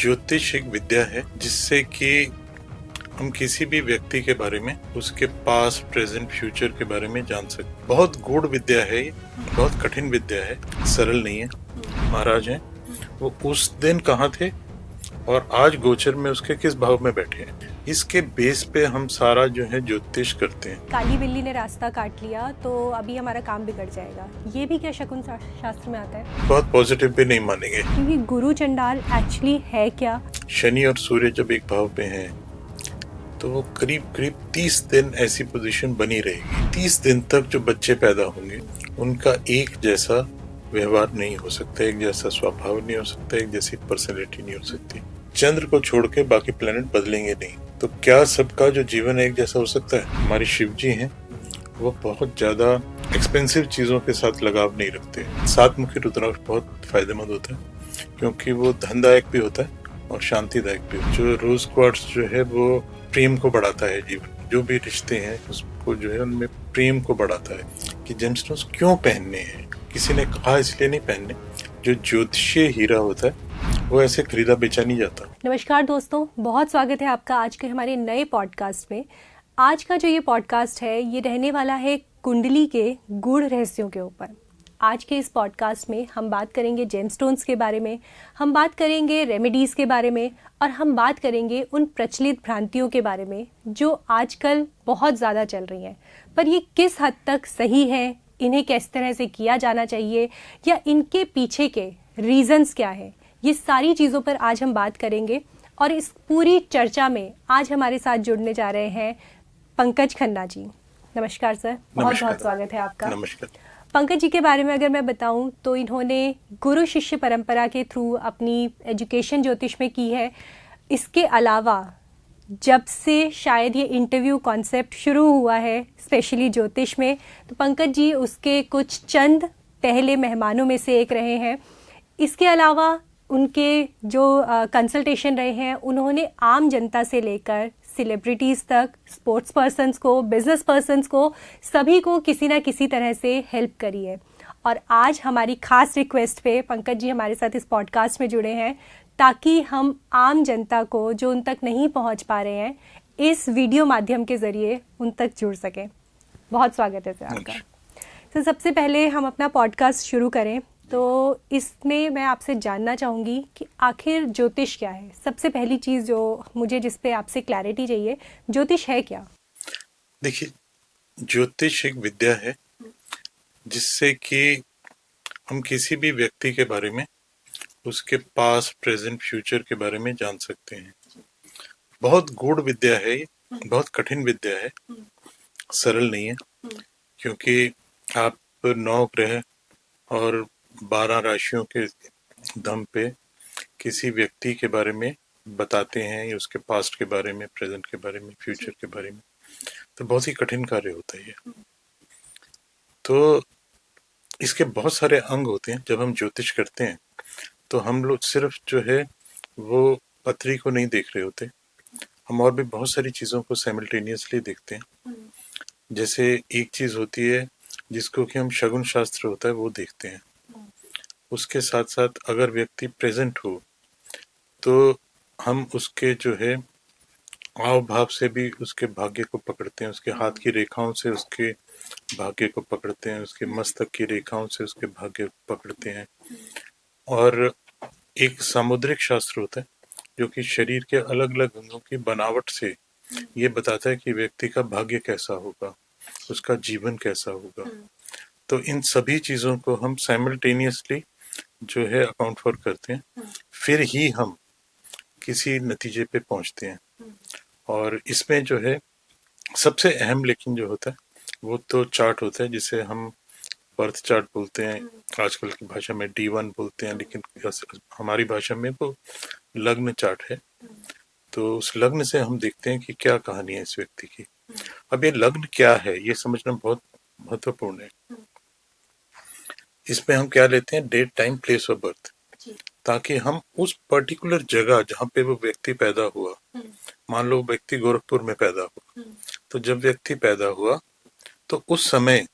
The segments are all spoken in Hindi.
ज्योतिष एक विद्या है जिससे कि हम किसी भी व्यक्ति के बारे में, उसके पास, प्रेजेंट, फ्यूचर के बारे में जान सकते। बहुत गूढ़ विद्या है ये, बहुत कठिन विद्या है, सरल नहीं है। महाराज हैं वो उस दिन कहाँ थे और आज गोचर में उसके किस भाव में बैठे हैं, इसके बेस पे हम सारा जो है ज्योतिष करते हैं। काली बिल्ली ने रास्ता काट लिया तो अभी हमारा काम बिगड़ जाएगा, ये भी क्या शकुन शास्त्र में आता है? बहुत पॉजिटिव भी नहीं मानेंगे, क्योंकि गुरु चंडाल एक्चुअली है क्या? शनि और सूर्य जब एक भाव पे हैं तो वो करीब करीब 30 दिन ऐसी पोजीशन बनी रहेगी। 30 दिन तक जो बच्चे पैदा होंगे उनका एक जैसा व्यवहार नहीं हो सकता, एक जैसा स्वभाव नहीं हो सकता, एक जैसी पर्सनैलिटी नहीं हो सकती। चंद्र को छोड़ के बाकी प्लेनेट बदलेंगे नहीं, तो क्या सबका जो जीवन एक जैसा हो सकता है? हमारे शिव जी हैं वो बहुत ज्यादा एक्सपेंसिव चीजों के साथ लगाव नहीं रखते। 7 मुखी रुद्राक्ष बहुत फायदेमंद होता है क्योंकि वो धनदायक भी होता है और शांतिदायक भी। जो रोज क्वार्ट्स जो है वो प्रेम को बढ़ाता है, जीवन जो भी रिश्ते हैं उसको जो है उनमें प्रेम को बढ़ाता है। कि जेमस्टोन्स क्यों पहनने हैं, किसी ने कहा इसलिए नहीं पहनने। जो ज्योतिषीय हीरा होता है वो ऐसे खरीदा बेचा नहीं जाता। नमस्कार दोस्तों, बहुत स्वागत है आपका आज के हमारे नए पॉडकास्ट में। आज का जो ये पॉडकास्ट है ये रहने वाला है कुंडली के गूढ़ रहस्यों के ऊपर। आज के इस पॉडकास्ट में हम बात करेंगे जेमस्टोन्स के बारे में, हम बात करेंगे रेमेडीज़ के बारे में और हम बात करेंगे उन प्रचलित भ्रांतियों के बारे में जो आजकल बहुत ज़्यादा चल रही हैं। पर ये किस हद तक सही है, इन्हें किस तरह से किया जाना चाहिए या इनके पीछे के रीजंस क्या है, ये सारी चीज़ों पर आज हम बात करेंगे। और इस पूरी चर्चा में आज हमारे साथ जुड़ने जा रहे हैं पंकज खन्ना जी। नमस्कार सर, बहुत बहुत स्वागत है आपका। नमस्कार। पंकज जी के बारे में अगर मैं बताऊं तो इन्होंने गुरु शिष्य परंपरा के थ्रू अपनी एजुकेशन ज्योतिष में की है। इसके अलावा जब से शायद ये इंटरव्यू कॉन्सेप्ट शुरू हुआ है स्पेशली ज्योतिष में, तो पंकज जी उसके कुछ चंद पहले मेहमानों में से एक रहे हैं। इसके अलावा उनके जो कंसल्टेशन रहे हैं उन्होंने आम जनता से लेकर सेलिब्रिटीज़ तक, स्पोर्ट्स पर्सन्स को, बिजनेस पर्सन्स को, सभी को किसी ना किसी तरह से हेल्प करी है। और आज हमारी खास रिक्वेस्ट पे पंकज जी हमारे साथ इस पॉडकास्ट में जुड़े हैं ताकि हम आम जनता को जो उन तक नहीं पहुंच पा रहे हैं इस वीडियो माध्यम के ज़रिए उन तक जुड़ सकें। बहुत स्वागत है सर आपका। तो सबसे पहले हम अपना पॉडकास्ट शुरू करें तो इसमें मैं आपसे जानना चाहूँगी कि आखिर ज्योतिष क्या है। सबसे पहली चीज़ जो मुझे जिस पे आपसे क्लैरिटी चाहिए, ज्योतिष है क्या? देखिए, ज्योतिष एक विद्या है जिससे कि हम किसी भी व्यक्ति के बारे में, उसके पास, प्रेजेंट, फ्यूचर के बारे में जान सकते हैं। बहुत गूढ़ विद्या है ये, बहुत कठिन विद्या है, सरल नहीं है। क्योंकि आप 9 ग्रह और 12 राशियों के दम पे किसी व्यक्ति के बारे में बताते हैं या उसके पास्ट के बारे में, प्रेजेंट के बारे में, फ्यूचर के बारे में, तो बहुत ही कठिन कार्य होता है ये। तो इसके बहुत सारे अंग होते हैं। जब हम ज्योतिष करते हैं तो हम लोग सिर्फ जो है वो पत्री को नहीं देख रहे होते, हम और भी बहुत सारी चीज़ों को साइमल्टेनियसली देखते हैं। जैसे एक चीज़ होती है जिसको कि हम शगुन शास्त्र होता है वो देखते हैं। उसके साथ साथ अगर व्यक्ति प्रेजेंट हो तो हम उसके जो है हाव भाव से भी उसके भाग्य को पकड़ते हैं, उसके हाथ की रेखाओं से उसके भाग्य को पकड़ते हैं, उसके मस्तक की रेखाओं से उसके भाग्य को पकड़ते हैं। और एक सामुद्रिक शास्त्र होता है जो कि शरीर के अलग अलग अंगों की बनावट से ये बताता है कि व्यक्ति का भाग्य कैसा होगा, उसका जीवन कैसा होगा। तो इन सभी चीज़ों को हम साइमल्टेनियसली जो है अकाउंट फॉर करते हैं, फिर ही हम किसी नतीजे पे पहुंचते हैं। और इसमें जो है सबसे अहम लेकिन जो होता है वो तो चार्ट होता है, जिसे हम बर्थ चार्ट बोलते हैं, आजकल की भाषा में D1 बोलते हैं, लेकिन हमारी भाषा में वो लग्न चार्ट है। तो उस लग्न से हम देखते हैं कि क्या कहानी है इस व्यक्ति की। अब ये लग्न क्या है ये समझना बहुत महत्वपूर्ण है। इसमें हम क्या लेते हैं, date, time, place of birth, ताकि हम उस पर्टिकुलर जगह जहाँ पे वो व्यक्ति पैदा हुआ, मान लो व्यक्ति गोरखपुर में पैदा हुआ, तो जब व्यक्ति पैदा हुआ तो उस समय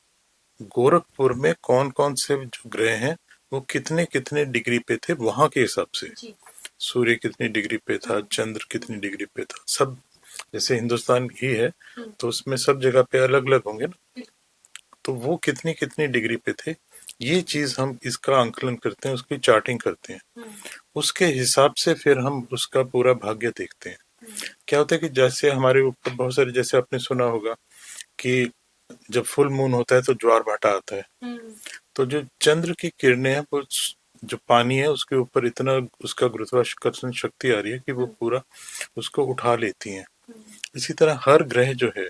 गोरखपुर में कौन कौन से जो ग्रह हैं वो कितने कितने डिग्री पे थे वहां के हिसाब से सूर्य कितनी डिग्री पे था, चंद्र कितनी डिग्री पे था, सब जैसे हिंदुस्तान ही है तो उसमें सब जगह पे अलग अलग होंगे ना, तो वो कितनी कितनी डिग्री पे थे, ये चीज हम इसका आंकलन करते हैं, उसकी चार्टिंग करते हैं, उसके हिसाब से फिर हम उसका पूरा भाग्य देखते हैं। क्या होता है कि जैसे हमारे ऊपर बहुत सारे, जैसे आपने सुना होगा कि जब फुल मून होता है तो ज्वार भाटा आता है, तो जो चंद्र की किरणें हैं वो जो पानी है उसके ऊपर इतना उसका गुरुत्वाकर्षण शक्ति आ रही है कि वो पूरा उसको उठा लेती हैं। इसी तरह हर ग्रह जो है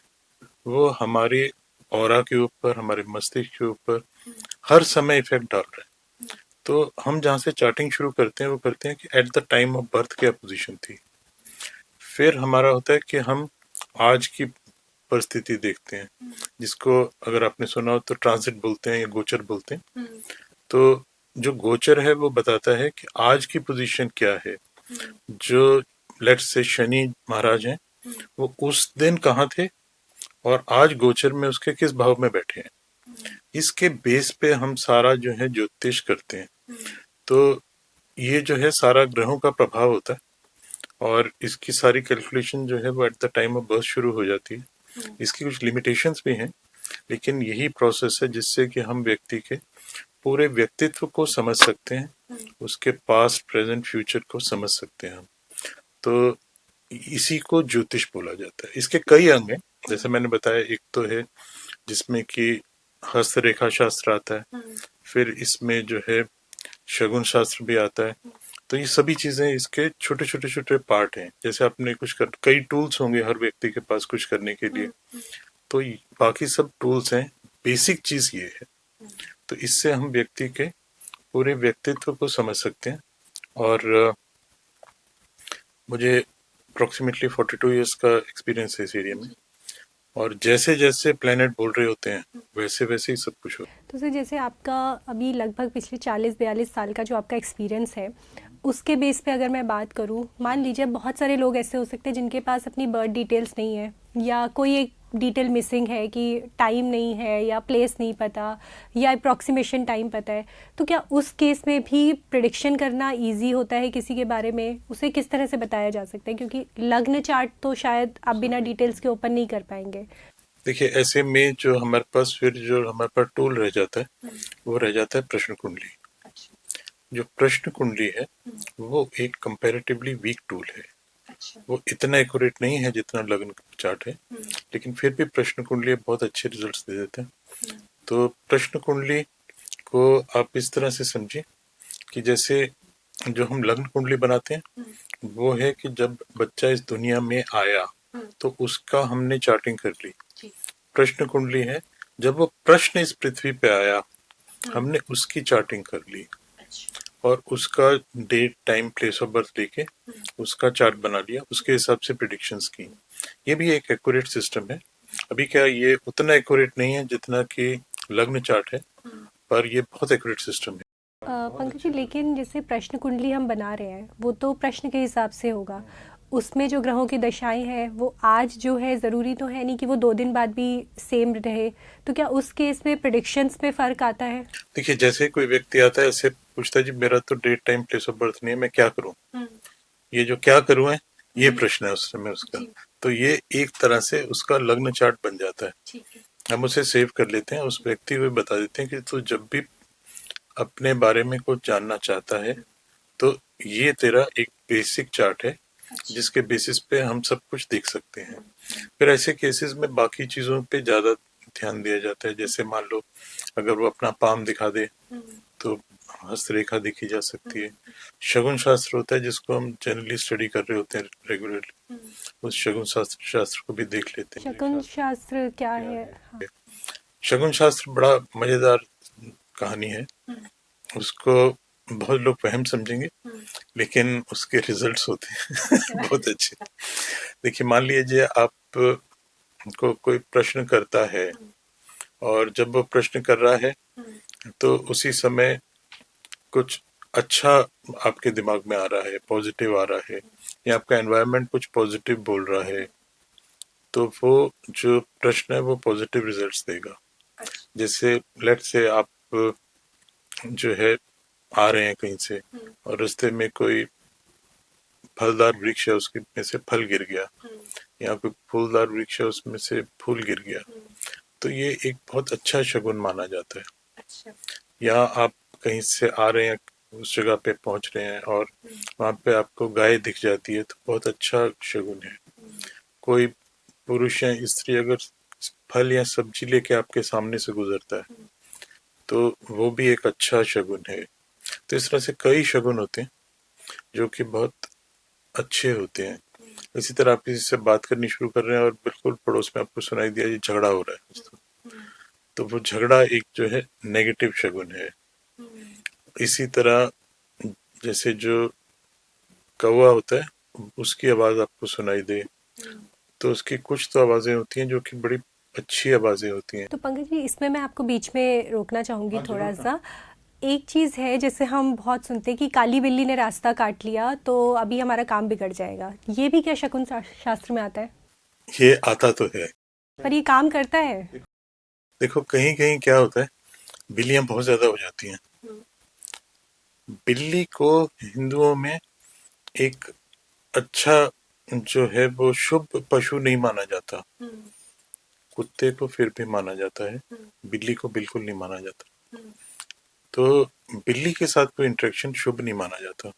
वो हमारे ऑरा के ऊपर, हमारे मस्तिष्क के ऊपर हर समय इफेक्ट डाल रहे हैं। तो हम जहाँ से चार्टिंग शुरू करते हैं वो करते हैं कि at the time of birth क्या पोजीशन थी, फिर हमारा होता है कि हम आज की परिस्थिति देखते हैं, जिसको अगर आपने सुना हो तो ट्रांजिट बोलते हैं या गोचर बोलते हैं। तो जो गोचर है वो बताता है कि आज की पोजीशन क्या है, जो लेट्स से शनि महाराज हैं वो उस दिन कहाँ थे और आज गोचर में उसके किस भाव में बैठे हैं, इसके बेस पे हम सारा जो है ज्योतिष करते हैं। तो ये जो है सारा ग्रहों का प्रभाव होता है और इसकी सारी कैलकुलेशन जो है वो at the time of birth शुरू हो जाती है। इसकी कुछ लिमिटेशंस भी हैं, लेकिन यही प्रोसेस है जिससे कि हम व्यक्ति के पूरे व्यक्तित्व को समझ सकते हैं, उसके पास्ट प्रेजेंट फ्यूचर को समझ सकते हैं हम। तो इसी को ज्योतिष बोला जाता है। इसके कई अंग हैं, जैसे मैंने बताया, एक तो है जिसमें कि हस्तरेखा शास्त्र आता है, फिर इसमें जो है शगुन शास्त्र भी आता है। तो ये सभी चीजें इसके छोटे छोटे छोटे पार्ट हैं। जैसे आपने कई टूल्स होंगे हर व्यक्ति के पास कुछ करने के लिए, तो बाकी सब टूल्स हैं, बेसिक चीज ये है। तो इससे हम व्यक्ति के पूरे व्यक्तित्व को समझ सकते हैं। और मुझे अप्रोक्सीमेटली 42 इयर्स का एक्सपीरियंस है इस एरिया में, और जैसे जैसे प्लेनेट बोल रहे होते हैं वैसे वैसे ही सब कुछ होता है। तो सर जैसे आपका अभी लगभग पिछले 40-42 साल का जो आपका एक्सपीरियंस है, उसके बेस पे अगर मैं बात करूँ, मान लीजिए बहुत सारे लोग ऐसे हो सकते हैं जिनके पास अपनी बर्थ डिटेल्स नहीं है, या कोई एक डिटेल मिसिंग है कि टाइम नहीं है या प्लेस नहीं पता या अप्रॉक्सीमेशन टाइम पता है, तो क्या उस केस में भी प्रिडिक्शन करना इजी होता है किसी के बारे में? उसे किस तरह से बताया जा सकता है, क्योंकि लग्न चार्ट तो शायद आप बिना डिटेल्स के ओपन नहीं कर पाएंगे। देखिए, ऐसे में जो हमारे पास टूल रह जाता है वो रह जाता है प्रश्न कुंडली। जो प्रश्न कुंडली है वो एक कंपैरेटिवली वीक टूल है। वो इतना एक्यूरेट नहीं है जितना लग्न चार्ट है, लेकिन फिर भी प्रश्न कुंडली बहुत अच्छे रिजल्ट्स दे देते हैं। तो प्रश्न कुंडली को आप इस तरह से समझिए कि जैसे जो हम लग्न कुंडली बनाते हैं वो है कि जब बच्चा इस दुनिया में आया तो उसका हमने चार्टिंग कर ली। प्रश्न कुंडली है जब वो प्रश्न इस पृथ्वी पे आया हमने उसकी चार्टिंग कर ली और उसका date time place of birth लेके उसका चार्ट बना लिया, उसके हिसाब से प्रिडिक्शंस की। ये भी एक एक्यूरेट सिस्टम है। अभी क्या ये उतना एक्यूरेट नहीं है जितना कि लग्न चार्ट है, पर ये बहुत एक्यूरेट सिस्टम है। पंकज जी, लेकिन जैसे प्रश्न कुंडली हम बना रहे हैं वो तो प्रश्न के हिसाब से होगा, उसमें जो ग्रहों की दशाएं हैं वो आज जो है ज़रूरी तो है नहीं कि वो 2 दिन बाद भी सेम रहे, तो क्या उस केस में प्रिडिक्शंस में फ़र्क आता है? देखिए, जैसे कोई व्यक्ति आता है ऐसे पूछता है जी मेरा तो date time place of birth नहीं है, मैं क्या करूं? ये जो क्या करूं है ये प्रश्न है उस समय उसका। तो ये एक तरह से उसका लग्न चार्ट बन जाता है। हम उसे सेव कर लेते हैं, उस व्यक्ति को बता देते हैं कि तू जब भी अपने बारे में कुछ जानना चाहता है तो ये तेरा एक बेसिक चार्ट है जिसके बेसिस पे हम सब कुछ देख सकते हैं। फिर ऐसे केसेस में बाकी चीजों पे ज्यादा ध्यान दिया जाता है। जैसे मान लो अगर वो अपना पाम दिखा दे तो हस्तरेखा देखी जा सकती है। शगुन शास्त्र होता है जिसको हम जनरली स्टडी कर रहे होते हैं रेगुलरली, उस शगुन शास्त्र को भी देख लेते हैं। शकुन शास्त्र क्या है? हाँ। शगुन शास्त्र बड़ा मजेदार कहानी है, उसको बहुत लोग वहम समझेंगे लेकिन उसके रिजल्ट्स होते हैं बहुत अच्छे। देखिए, मान लीजिए आप को कोई प्रश्न करता है और जब वो प्रश्न कर रहा है तो उसी समय कुछ अच्छा आपके दिमाग में आ रहा है, पॉजिटिव आ रहा है, या आपका एनवायरनमेंट कुछ पॉजिटिव बोल रहा है, तो वो जो प्रश्न है वो पॉजिटिव रिजल्ट्स देगा। जैसे लेट्स से आप जो है आ रहे हैं कहीं से और रास्ते में कोई फलदार वृक्ष है उसके में से फल गिर गया, यहाँ पे फूलदार वृक्ष है उसमें से फूल गिर गया, तो ये एक बहुत अच्छा शगुन माना जाता है। अच्छा। या आप कहीं से आ रहे हैं, उस जगह पे पहुंच रहे हैं और वहां पे आपको गाय दिख जाती है तो बहुत अच्छा शगुन है। कोई पुरुष या स्त्री अगर फल या सब्जी लेके आपके सामने से गुजरता है तो वो भी एक अच्छा शगुन है। तो इस तरह से कई शगुन होते हैं जो कि बहुत अच्छे होते हैं। इसी तरह आप किसी से बात करनी शुरू कर रहे हैं और बिल्कुल पड़ोस में आपको सुनाई दिया ये झगड़ा हो रहा है, तो वो झगड़ा एक जो है नेगेटिव शगुन है। इसी तरह जैसे जो कौवा होता है उसकी आवाज आपको सुनाई दे, तो उसकी कुछ तो आवाजें होती हैं जो कि बड़ी अच्छी आवाजें होती हैं। तो पंकज जी, इसमें मैं आपको बीच में रोकना चाहूंगी हाँ, थोड़ा जरूर। सा। एक चीज़ है, जैसे हम बहुत सुनते हैं कि काली बिल्ली ने रास्ता काट लिया तो अभी हमारा काम बिगड़ जाएगा, ये भी क्या शकुन शास्त्र में आता है? ये आता तो है। पर ये काम करता है? देखो कहीं कहीं क्या होता है, बिल्लियां बहुत ज्यादा हो जाती हैं। बिल्ली को हिंदुओं में एक अच्छा जो है वो शुभ पशु नहीं माना जाता। कुत्ते को फिर भी माना जाता है, बिल्ली को बिल्कुल नहीं माना जाता। तो बिल्ली के साथ कोई इंटरेक्शन शुभ नहीं माना जाता।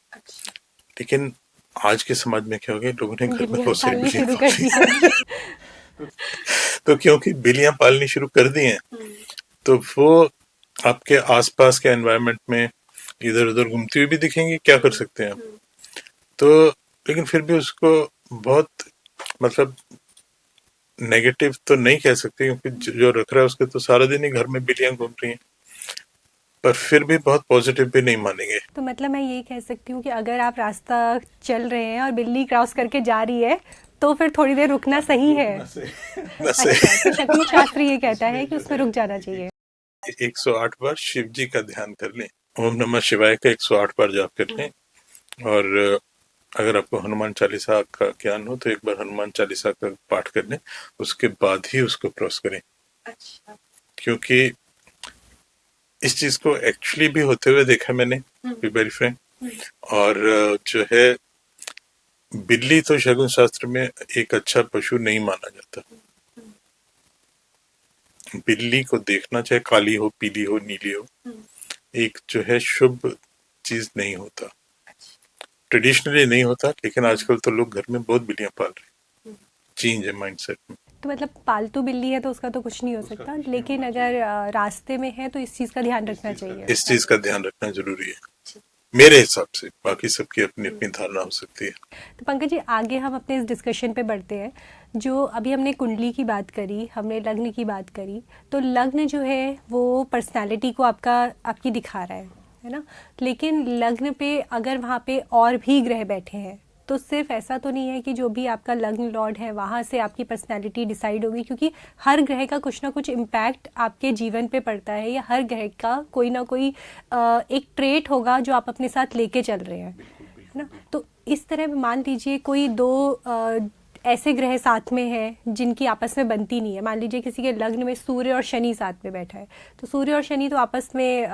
लेकिन आज के समाज में क्या हो गया, लोगों ने घर में बिल्लियां बहुत सारी पालनी बिल्लियां शुरू पाल कर दी है। ली। तो क्योंकि बिल्लियां पालनी शुरू कर दी हैं तो वो आपके आसपास के एनवायरनमेंट में इधर उधर घूमती हुई भी दिखेंगी, क्या कर सकते हैं आप। तो लेकिन फिर भी उसको बहुत मतलब नेगेटिव तो नहीं कह सकते क्योंकि जो रख रहा है उसके तो सारा दिन ही घर में बिल्लियां घूम रही हैं, पर फिर भी बहुत पॉजिटिव भी नहीं मानेंगे। तो मतलब मैं ये कह सकती हूँ कि अगर आप रास्ता चल रहे हैं और बिल्ली क्रॉस करके जा रही है तो फिर थोड़ी देर रुकना सही है। वैसे अच्छा, तो शकुन शास्त्र ये कहता है कि उसमें रुक जाना चाहिए। 108 बार शिव जी का ध्यान कर लें, ओम नमः शिवाय का 108 बार जाप कर लें, और अगर आपको हनुमान चालीसा का ज्ञान हो तो एक बार हनुमान चालीसा का पाठ कर लें, उसके बाद ही उसको क्रॉस करें। अच्छा। क्योंकि इस चीज को एक्चुअली भी होते हुए देखा मैंने, बी वेरी फ्रैंक। और जो है बिल्ली तो शगुन शास्त्र में एक अच्छा पशु नहीं माना जाता। बिल्ली को देखना चाहे काली हो, पीली हो, नीली हो, एक जो है शुभ चीज नहीं होता। ट्रेडिशनली नहीं होता, लेकिन आजकल तो लोग घर में बहुत बिल्लियां पाल रहे हैं। चेंज है माइंडसेट में। तो मतलब पालतू बिल्ली है तो उसका तो कुछ नहीं हो सकता, लेकिन अगर रास्ते में है तो इस चीज़ का ध्यान रखना चाहिए। इस चीज का ध्यान रखना जरूरी है मेरे हिसाब से, बाकी सबकी अपनी अपनी धारणा हो सकती है। तो पंकज जी, आगे हम अपने इस डिस्कशन पे बढ़ते हैं। जो अभी हमने कुंडली की बात करी, हमने लग्न की बात करी, तो लग्न जो है वो पर्सनालिटी को आपकी दिखा रहा है ना? लेकिन लग्न पे अगर वहाँ पे और भी ग्रह बैठे हैं तो सिर्फ ऐसा तो नहीं है कि जो भी आपका लग्न लॉर्ड है वहाँ से आपकी पर्सनालिटी डिसाइड होगी, क्योंकि हर ग्रह का कुछ ना कुछ इम्पैक्ट आपके जीवन पे पड़ता है, या हर ग्रह का कोई ना कोई एक ट्रेट होगा जो आप अपने साथ लेके चल रहे हैं, है ना? तो इस तरह मान लीजिए कोई दो ऐसे ग्रह साथ में हैं जिनकी आपस में बनती नहीं है। मान लीजिए किसी के लग्न में सूर्य और शनि साथ में बैठा है, तो सूर्य और शनि तो आपस में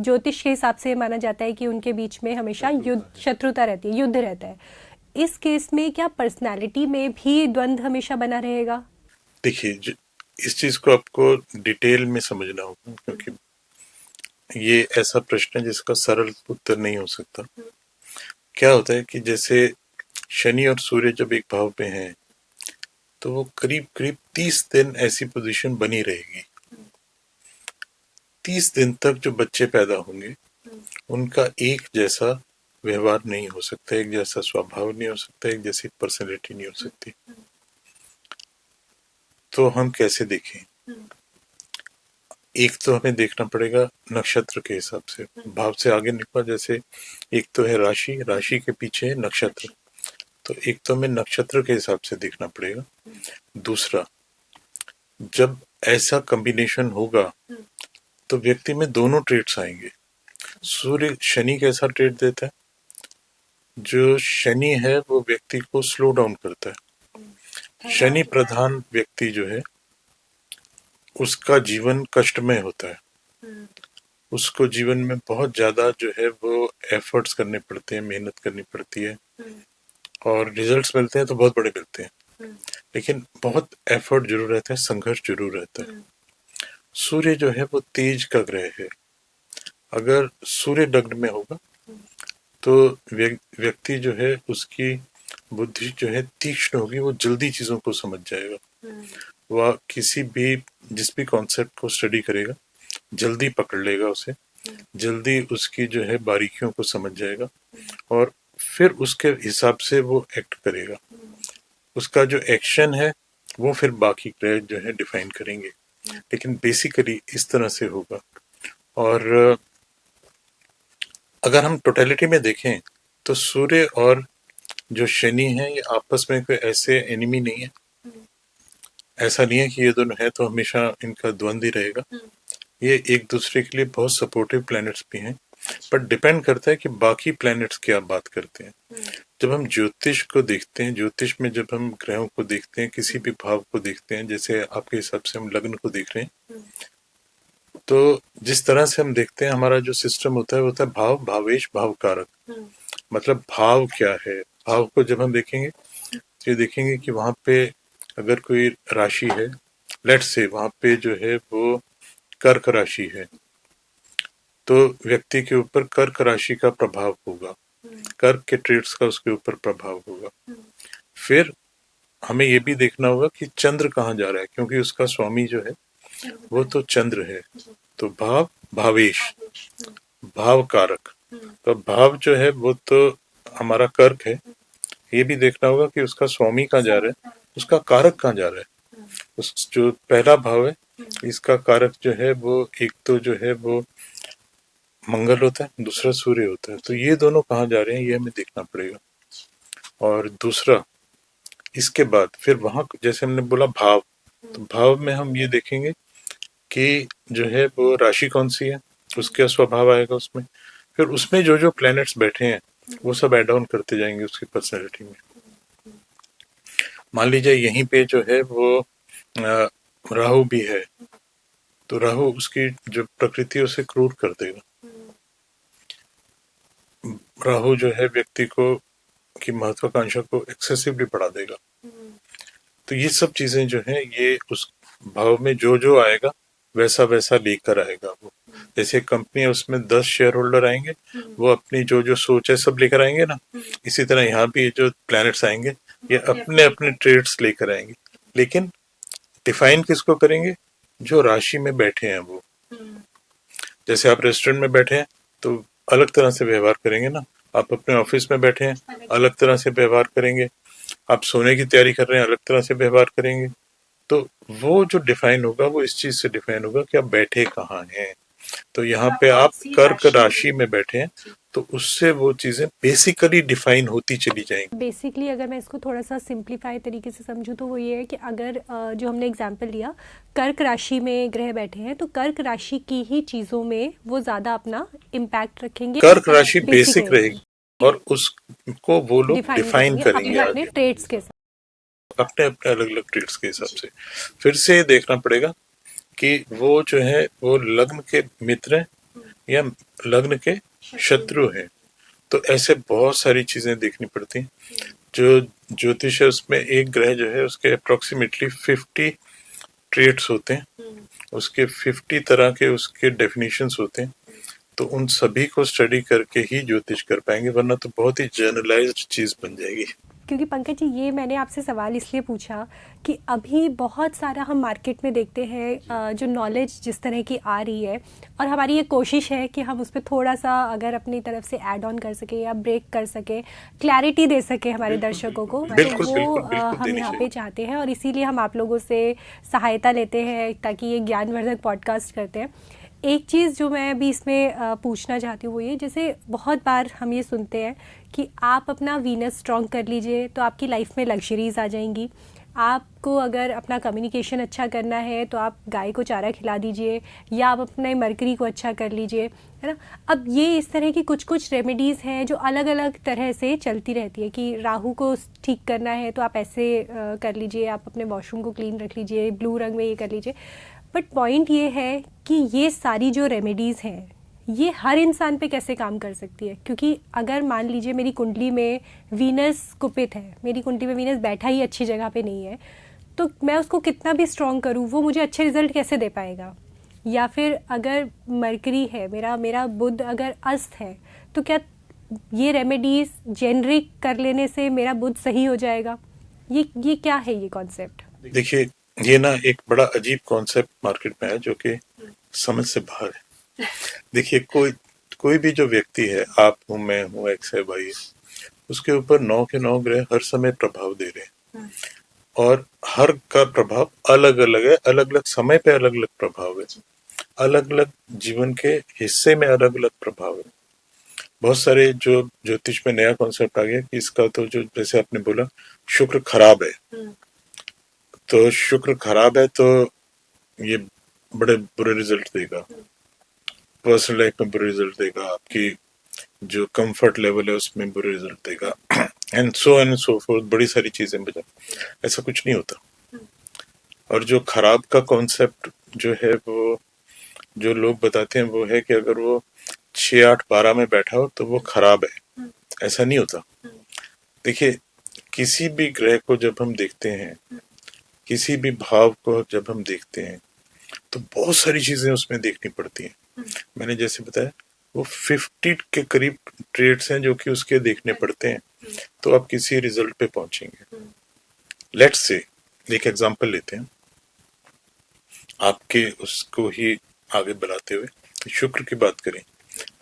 ज्योतिष के हिसाब से माना जाता है कि उनके बीच में हमेशा शत्रुता रहती है, युद्ध रहता है। इस केस में क्या पर्सनालिटी में भी द्वंद्व हमेशा बना रहेगा? देखिए, इस चीज को आपको डिटेल में समझना होगा, क्योंकि ये ऐसा प्रश्न है जिसका सरल उत्तर नहीं हो सकता। क्या होता है कि जैसे शनि और सूर्य जब एक भाव पे हैं तो वो करीब करीब 30 दिन ऐसी पोजीशन बनी रहेगी। 30 दिन तक जो बच्चे पैदा होंगे उनका एक जैसा व्यवहार नहीं हो सकता, एक जैसा स्वभाव नहीं हो सकता, एक जैसी पर्सनैलिटी नहीं हो सकती। तो हम कैसे देखें? एक तो हमें देखना पड़ेगा नक्षत्र के हिसाब से, भाव से आगे निकला। जैसे एक तो है राशि, राशि के पीछे है नक्षत्र, तो एक तो हमें नक्षत्र के हिसाब से देखना पड़ेगा। दूसरा, जब ऐसा कॉम्बिनेशन होगा तो व्यक्ति में दोनों ट्रेट्स आएंगे। सूर्य शनि कैसा ट्रेट देता है? जो शनि है वो व्यक्ति को स्लो डाउन करता है। शनि प्रधान व्यक्ति जो है उसका जीवन कष्टमय होता है, उसको जीवन में बहुत ज्यादा जो है वो एफर्ट्स करने पड़ते हैं, मेहनत करनी पड़ती है, और रिजल्ट्स मिलते हैं तो बहुत बड़े मिलते हैं, लेकिन बहुत एफर्ट जरूर रहता है, संघर्ष जरूर रहता है। सूर्य जो है वो तेज का ग्रह है। अगर सूर्य लग्न में होगा तो व्यक्ति जो है उसकी बुद्धि जो है तीक्ष्ण होगी, वो जल्दी चीजों को समझ जाएगा। वह किसी भी जिस भी कॉन्सेप्ट को स्टडी करेगा जल्दी पकड़ लेगा उसे, जल्दी उसकी जो है बारीकियों को समझ जाएगा और फिर उसके हिसाब से वो एक्ट करेगा। उसका जो एक्शन है वो फिर बाकी ग्रह जो है डिफाइन करेंगे, लेकिन बेसिकली इस तरह से होगा। और अगर हम टोटलिटी में देखें तो सूर्य और जो शनि है ये आपस में कोई ऐसे एनिमी नहीं है। ऐसा नहीं है कि ये दोनों है तो हमेशा इनका द्वंद्व ही रहेगा। ये एक दूसरे के लिए बहुत सपोर्टिव प्लैनेट्स भी हैं, पर डिपेंड करता है कि बाकी प्लैनेट्स क्या बात करते हैं। जब हम ज्योतिष को देखते हैं, ज्योतिष में जब हम ग्रहों को देखते हैं, किसी भी भाव को देखते हैं, जैसे आपके हिसाब से हम लग्न को देख रहे हैं, तो जिस तरह से हम देखते हैं हमारा जो सिस्टम होता है वो होता है भाव, भावेश, भाव कारक। मतलब भाव क्या है, भाव को जब हम देखेंगे तो ये देखेंगे कि वहां पे अगर कोई राशि है, लेट्स से वहां पे जो है वो कर्क राशि है, तो व्यक्ति के ऊपर कर्क राशि का प्रभाव होगा, कर्क के ट्रेड्स का उसके ऊपर प्रभाव होगा। फिर हमें ये भी देखना होगा कि चंद्र कहाँ जा रहा है, क्योंकि उसका स्वामी जो है वो तो चंद्र है। तो भाव, भावेश, भाव कारक, तो भाव जो है वो तो हमारा कर्क है। ये भी देखना होगा कि उसका स्वामी कहाँ जा रहा है, उसका कारक कहाँ जा रहा है। उस जो पहला भाव है इसका कारक जो है वो एक तो जो है वो मंगल होता है, दूसरा सूर्य होता है। तो ये दोनों कहाँ जा रहे हैं ये हमें देखना पड़ेगा। और दूसरा इसके बाद फिर वहां जैसे हमने बोला भाव, तो भाव में हम ये देखेंगे कि जो है वो राशि कौन सी है, उसका स्वभाव आएगा उसमें। फिर उसमें जो जो प्लैनेट्स बैठे हैं वो सब ऐड ऑन करते जाएंगे उसकी पर्सनैलिटी में। मान लीजिए यहीं पे जो है वो राहु भी है, तो राहु उसकी जो प्रकृति है उसे क्रूर कर देगा। राहु जो है व्यक्ति को की महत्वाकांक्षा को एक्सेसिवली बढ़ा देगा। तो ये सब चीजें जो है ये उस भाव में जो जो आएगा वैसा वैसा लेकर आएगा वो। जैसे कंपनी है उसमें 10 शेयर होल्डर आएंगे, वो अपनी जो जो सोच है सब लेकर आएंगे ना, इसी तरह यहाँ भी जो प्लैनेट्स आएंगे ये अपने अपने ट्रेड्स लेकर आएंगे, लेकिन डिफाइन किसको करेंगे, जो राशि में बैठे हैं वो। जैसे आप रेस्टोरेंट में बैठे हैं तो अलग तरह से व्यवहार करेंगे ना, आप अपने ऑफिस में बैठे हैं अलग तरह से व्यवहार करेंगे, आप सोने की तैयारी कर रहे हैं अलग तरह से व्यवहार करेंगे। तो वो जो डिफाइन होगा वो इस चीज से डिफाइन होगा कि आप बैठे कहाँ हैं। तो यहाँ पे आप कर्क राशि में बैठे हैं तो उससे वो चीजें बेसिकली डिफाइन होती चली जाएंगी। बेसिकली अगर मैं इसको थोड़ा सा सिंप्लीफाई तरीके से समझूं तो वो ये है कि अगर जो हमने एग्जांपल लिया कर्क राशि में ग्रह बैठे हैं तो कर्क राशि की ही चीज़ों में वो ज़्यादा अपना इम्पैक्ट रखेंगे। कर्क राशि बेसिक रहेगी और उसको वो लोग डिफाइन करेंगे अपने ट्रेड्स के साथ, अपने अपने अलग अलग ट्रेड्स के हिसाब से। फिर से देखना पड़ेगा कि वो जो है वो लग्न के मित्र हैं या लग्न के शत्रु हैं। तो ऐसे बहुत सारी चीजें देखनी पड़ती हैं। जो ज्योतिष है उसमें एक ग्रह जो है उसके अप्रोक्सीमेटली 50 ट्रेड्स होते हैं, उसके 50 तरह के उसके डेफिनेशंस होते हैं। तो उन सभी को स्टडी करके ही ज्योतिष कर पाएंगे, वरना तो बहुत ही जनरलाइज्ड चीज बन जाएगी। क्योंकि पंकज जी ये मैंने आपसे सवाल इसलिए पूछा कि अभी बहुत सारा हम मार्केट में देखते हैं जो नॉलेज जिस तरह की आ रही है, और हमारी ये कोशिश है कि हम उस पर थोड़ा सा अगर अपनी तरफ से ऐड ऑन कर सके या ब्रेक कर सके, क्लैरिटी दे सके हमारे दर्शकों को, तो वो हम यहाँ पे चाहते हैं और इसीलिए हम आप लोगों से सहायता लेते हैं ताकि ये ज्ञानवर्धक पॉडकास्ट करते हैं। एक चीज़ जो मैं अभी इसमें पूछना चाहती हूँ वो ये, जैसे बहुत बार हम ये सुनते हैं कि आप अपना वीनस स्ट्रॉन्ग कर लीजिए तो आपकी लाइफ में लग्जरीज आ जाएंगी। आपको अगर अपना कम्युनिकेशन अच्छा करना है तो आप गाय को चारा खिला दीजिए, या आप अपने मरकरी को अच्छा कर लीजिए, है ना। अब ये इस तरह की कुछ कुछ रेमेडीज़ हैं जो अलग अलग तरह से चलती रहती है कि राहु को ठीक करना है तो आप ऐसे कर लीजिए, आप अपने वॉशरूम को क्लीन रख लीजिए, ब्लू रंग में ये कर लीजिए। बट पॉइंट ये है कि ये सारी जो रेमेडीज़ हैं ये हर इंसान पे कैसे काम कर सकती है? क्योंकि अगर मान लीजिए मेरी कुंडली में वीनस कुपित है, मेरी कुंडली में वीनस बैठा ही अच्छी जगह पे नहीं है, तो मैं उसको कितना भी स्ट्रॉन्ग करूँ, वो मुझे अच्छे रिजल्ट कैसे दे पाएगा? या फिर अगर मरकरी है, मेरा मेरा बुध अगर अस्त है, तो क्या ये रेमेडीज जेनरिक कर लेने से मेरा बुध सही हो जाएगा? ये क्या है ये कॉन्सेप्ट? देखिए, ये ना एक बड़ा अजीब कॉन्सेप्ट मार्केट में है जो कि समझ से बाहर है। देखिए, कोई भी जो व्यक्ति है, आप हूँ, मैं हूँ, एक्स है, वाई है, उसके ऊपर 9 के 9 ग्रह हर समय प्रभाव दे रहे हैं, और हर का प्रभाव अलग अलग है, अलग अलग समय पे अलग अलग प्रभाव है, अलग अलग जीवन के हिस्से में अलग अलग प्रभाव है। बहुत सारे जो ज्योतिष में नया कॉन्सेप्ट आ गया कि इसका तो जो, जैसे आपने बोला, शुक्र खराब है, तो शुक्र खराब है तो ये बड़े बुरे रिजल्ट देगा, पर्सनल लाइफ में बुरे रिजल्ट देगा, आपकी जो कंफर्ट लेवल है उसमें बुरे रिजल्ट देगा, एंड सो फोर्थ, बड़ी सारी चीजें बजा। ऐसा कुछ नहीं होता। और जो खराब का कॉन्सेप्ट जो है, वो जो लोग बताते हैं वो है कि अगर वो 6, 8, 12 में बैठा हो तो वो खराब है। ऐसा नहीं होता। देखिए, किसी भी ग्रह को जब हम देखते हैं, किसी भी भाव को जब हम देखते हैं, तो बहुत सारी चीजें उसमें देखनी पड़ती हैं। मैंने जैसे बताया, वो 50 के करीब ट्रेड्स हैं जो कि उसके देखने पड़ते हैं, तो आप किसी रिजल्ट पे पहुंचेंगे। लेट्स से एक एग्जांपल लेते हैं, आपके उसको ही आगे बढ़ाते हुए शुक्र की बात करें।